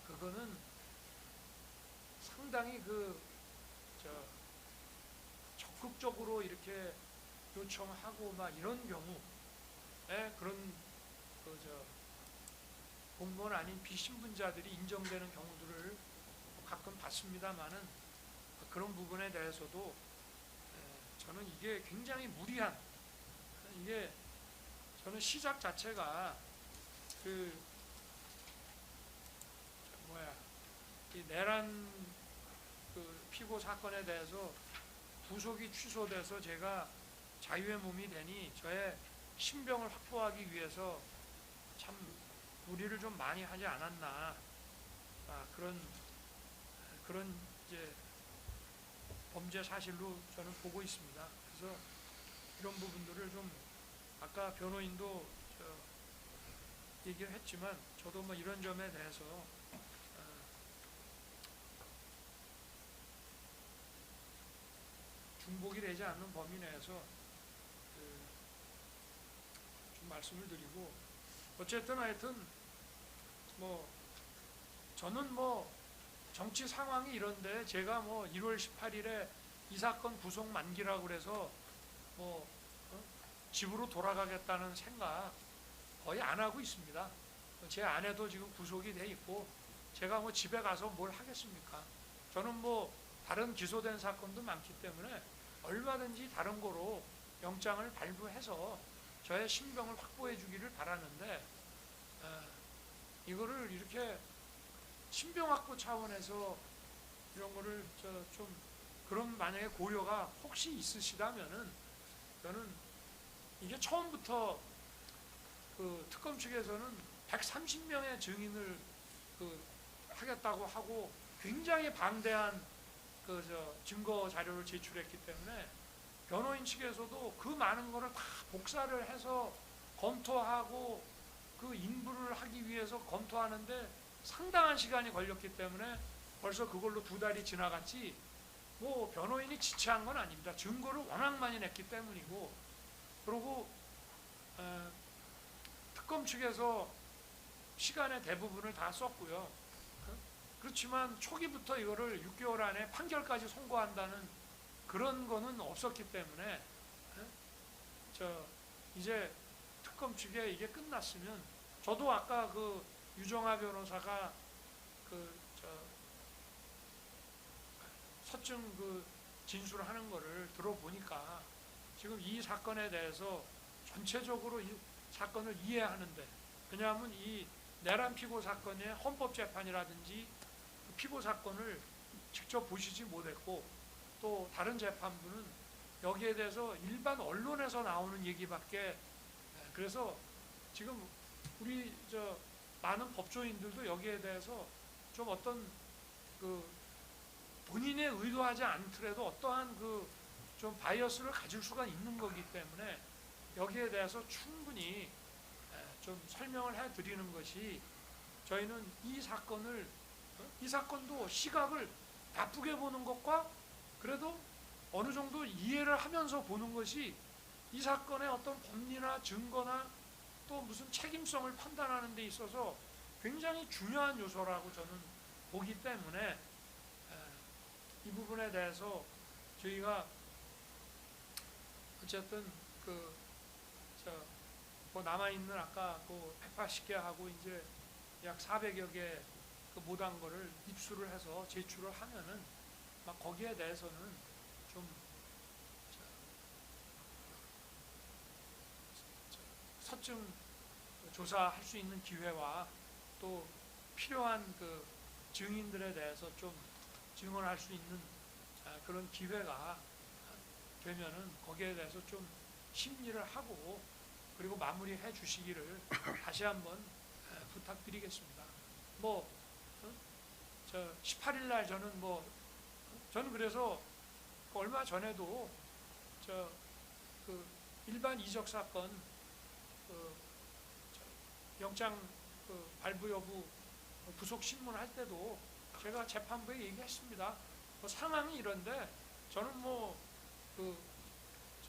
그거는 상당히 적극적으로 이렇게 요청하고 막 이런 경우에 그런 공무원 아닌 비신분자들이 인정되는 경우들을 가끔 봤습니다만은, 그런 부분에 대해서도 저는 이게 굉장히 무리한, 이게 저는 시작 자체가 이 내란 피고 사건에 대해서 구속이 취소돼서 제가 자유의 몸이 되니 저의 신병을 확보하기 위해서 참 무리를 좀 많이 하지 않았나, 그런 이제 범죄 사실로 저는 보고 있습니다. 그래서 이런 부분들을 좀, 아까 변호인도 얘기를 했지만 저도 뭐 이런 점에 대해서 중복이 되지 않는 범위 내에서 좀 말씀을 드리고, 어쨌든 하여튼 뭐 저는 뭐 정치 상황이 이런데 제가 뭐 1월 18일에 이 사건 구속 만기라고 그래서 뭐 집으로 돌아가겠다는 생각 거의 안 하고 있습니다. 제 아내도 지금 구속이 돼 있고 제가 뭐 집에 가서 뭘 하겠습니까? 저는 뭐 다른 기소된 사건도 많기 때문에 얼마든지 다른 거로 영장을 발부해서 저의 신병을 확보해 주기를 바라는데, 이거를 이렇게 신병 확보 차원에서 이런 거를 좀 그런 만약에 고려가 혹시 있으시다면은, 저는 이게 처음부터 그 특검 측에서는 130명의 증인을 하겠다고 하고 굉장히 방대한 증거 자료를 제출했기 때문에 변호인 측에서도 그 많은 거를 다 복사를 해서 검토하고 그 인부를 하기 위해서 검토하는데 상당한 시간이 걸렸기 때문에 벌써 그걸로 2달이 지나갔지, 뭐 변호인이 지체한 건 아닙니다. 증거를 워낙 많이 냈기 때문이고, 그리고 특검 측에서 시간의 대부분을 다 썼고요. 그렇지만 초기부터 이거를 6개월 안에 판결까지 선고한다는 그런 거는 없었기 때문에, 이제 특검 측에 이게 끝났으면, 저도 아까 유정아 변호사가 서증 진술하는 거를 들어보니까 지금 이 사건에 대해서 전체적으로 이 사건을 이해하는데, 왜냐하면 이 내란 피고 사건의 헌법재판이라든지 피고 사건을 직접 보시지 못했고, 또 다른 재판부는 여기에 대해서 일반 언론에서 나오는 얘기밖에, 그래서 지금 우리 많은 법조인들도 여기에 대해서 좀 어떤 본인이 의도하지 않더라도 어떠한 좀 바이어스를 가질 수가 있는 거기 때문에 여기에 대해서 충분히 좀 설명을 해드리는 것이, 저희는 이 사건도 시각을 나쁘게 보는 것과 그래도 어느 정도 이해를 하면서 보는 것이 이 사건의 어떤 법리나 증거나 또 무슨 책임성을 판단하는 데 있어서 굉장히 중요한 요소라고 저는 보기 때문에, 이 부분에 대해서 저희가 어쨌든 뭐 남아 있는 아까 그 180개 하고 이제 약 400여 개 그 못한 거를 입수를 해서 제출을 하면은 막 거기에 대해서는 좀 서증 조사할 수 있는 기회와 또 필요한 그 증인들에 대해서 좀 증언할 수 있는 그런 기회가 되면은 거기에 대해서 좀 심리를 하고 그리고 마무리해 주시기를 다시 한번 부탁드리겠습니다. 뭐 18일 날 저는 그래서 얼마 전에도 그 일반 이적 사건 영장 발부 여부 부속 신문할 때도 제가 재판부에 얘기했습니다. 뭐 상황이 이런데 저는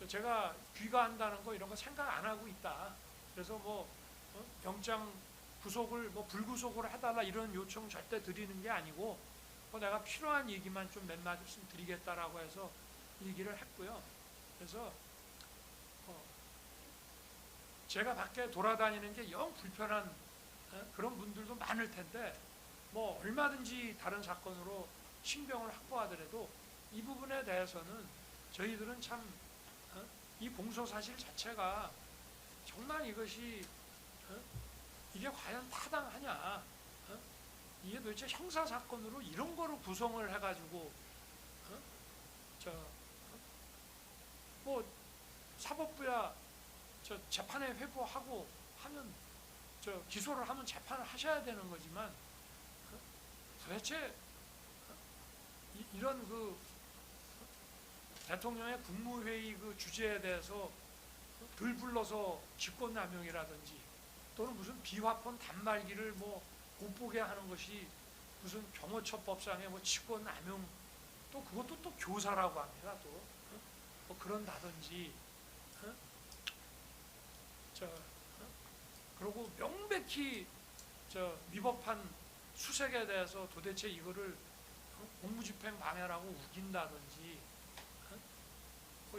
제가 귀가한다는 거 이런 거 생각 안 하고 있다. 그래서 영장 구속을 불구속으로 해달라 이런 요청 절대 드리는 게 아니고 내가 필요한 얘기만 좀 몇 마디씀 드리겠다라고 해서 얘기를 했고요. 그래서 제가 밖에 돌아다니는 게 영 불편한 그런 분들도 많을 텐데 뭐 얼마든지 다른 사건으로 신병을 확보하더라도 이 부분에 대해서는 저희들은 참 이 공소 사실 자체가 정말 이것이 이게 과연 타당하냐? 이게 도대체 형사 사건으로 이런 거로 구성을 해가지고 사법부야 재판에 회부하고 하면 기소를 하면 재판을 하셔야 되는 거지만 도대체 이런 대통령의 국무회의 그 주제에 대해서 들불러서 직권남용이라든지 또는 무슨 비화폰 단말기를 못 보게 하는 것이 무슨 경호처법상의 직권남용 또 그것도 또 교사라고 합니다. 또 그런다든지 그리고 명백히 위법한 수색에 대해서 도대체 이거를 공무집행 방해라고 우긴다든지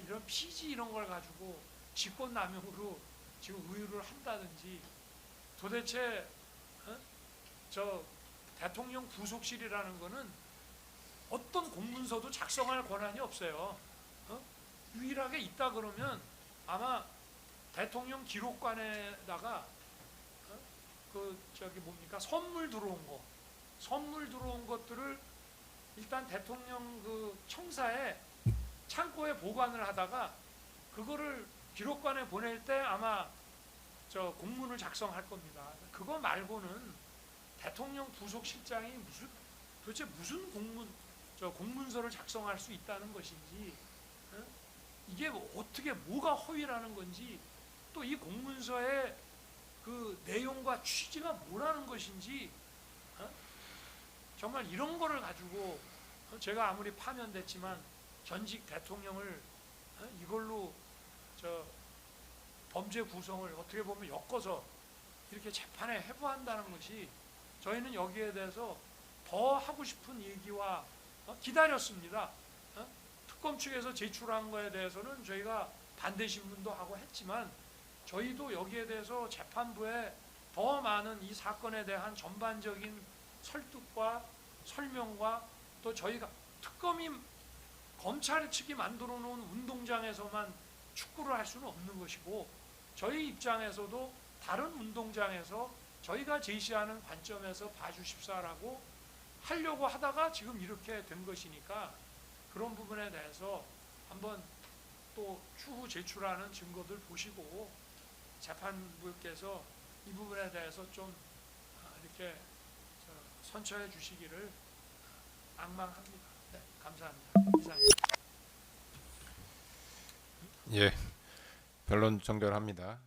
이런 피지 이런 걸 가지고 직권남용으로 지금 의유를 한다든지 도대체 대통령 부속실이라는 거는 어떤 공문서도 작성할 권한이 없어요. 유일하게 있다 그러면 아마 대통령 기록관에다가 선물 들어온 것들을 일단 대통령 청사에 창고에 보관을 하다가 그거를 기록관에 보낼 때 아마 공문을 작성할 겁니다. 그거 말고는 대통령 부속실장이 도대체 무슨 공문서를 작성할 수 있다는 것인지 이게 어떻게 뭐가 허위라는 건지 또 이 공문서의 그 내용과 취지가 뭐라는 것인지 정말 이런 거를 가지고 제가 아무리 파면됐지만 전직 대통령을 이걸로 범죄 구성을 어떻게 보면 엮어서 이렇게 재판에 회부한다는 것이 저희는 여기에 대해서 더 하고 싶은 얘기와 기다렸습니다. 특검 측에서 제출한 거에 대해서는 저희가 반대 신문도 하고 했지만 저희도 여기에 대해서 재판부에 더 많은 이 사건에 대한 전반적인 설득과 설명과 또 저희가 특검이 검찰 측이 만들어 놓은 운동장에서만 축구를 할 수는 없는 것이고 저희 입장에서도 다른 운동장에서 저희가 제시하는 관점에서 봐주십사라고 하려고 하다가 지금 이렇게 된 것이니까 그런 부분에 대해서 한번 또 추후 제출하는 증거들 보시고 재판부께서 이 부분에 대해서 좀 이렇게 선처해 주시기를 앙망합니다. 네, 감사합니다. 이상입니다. 예, 변론 종결합니다.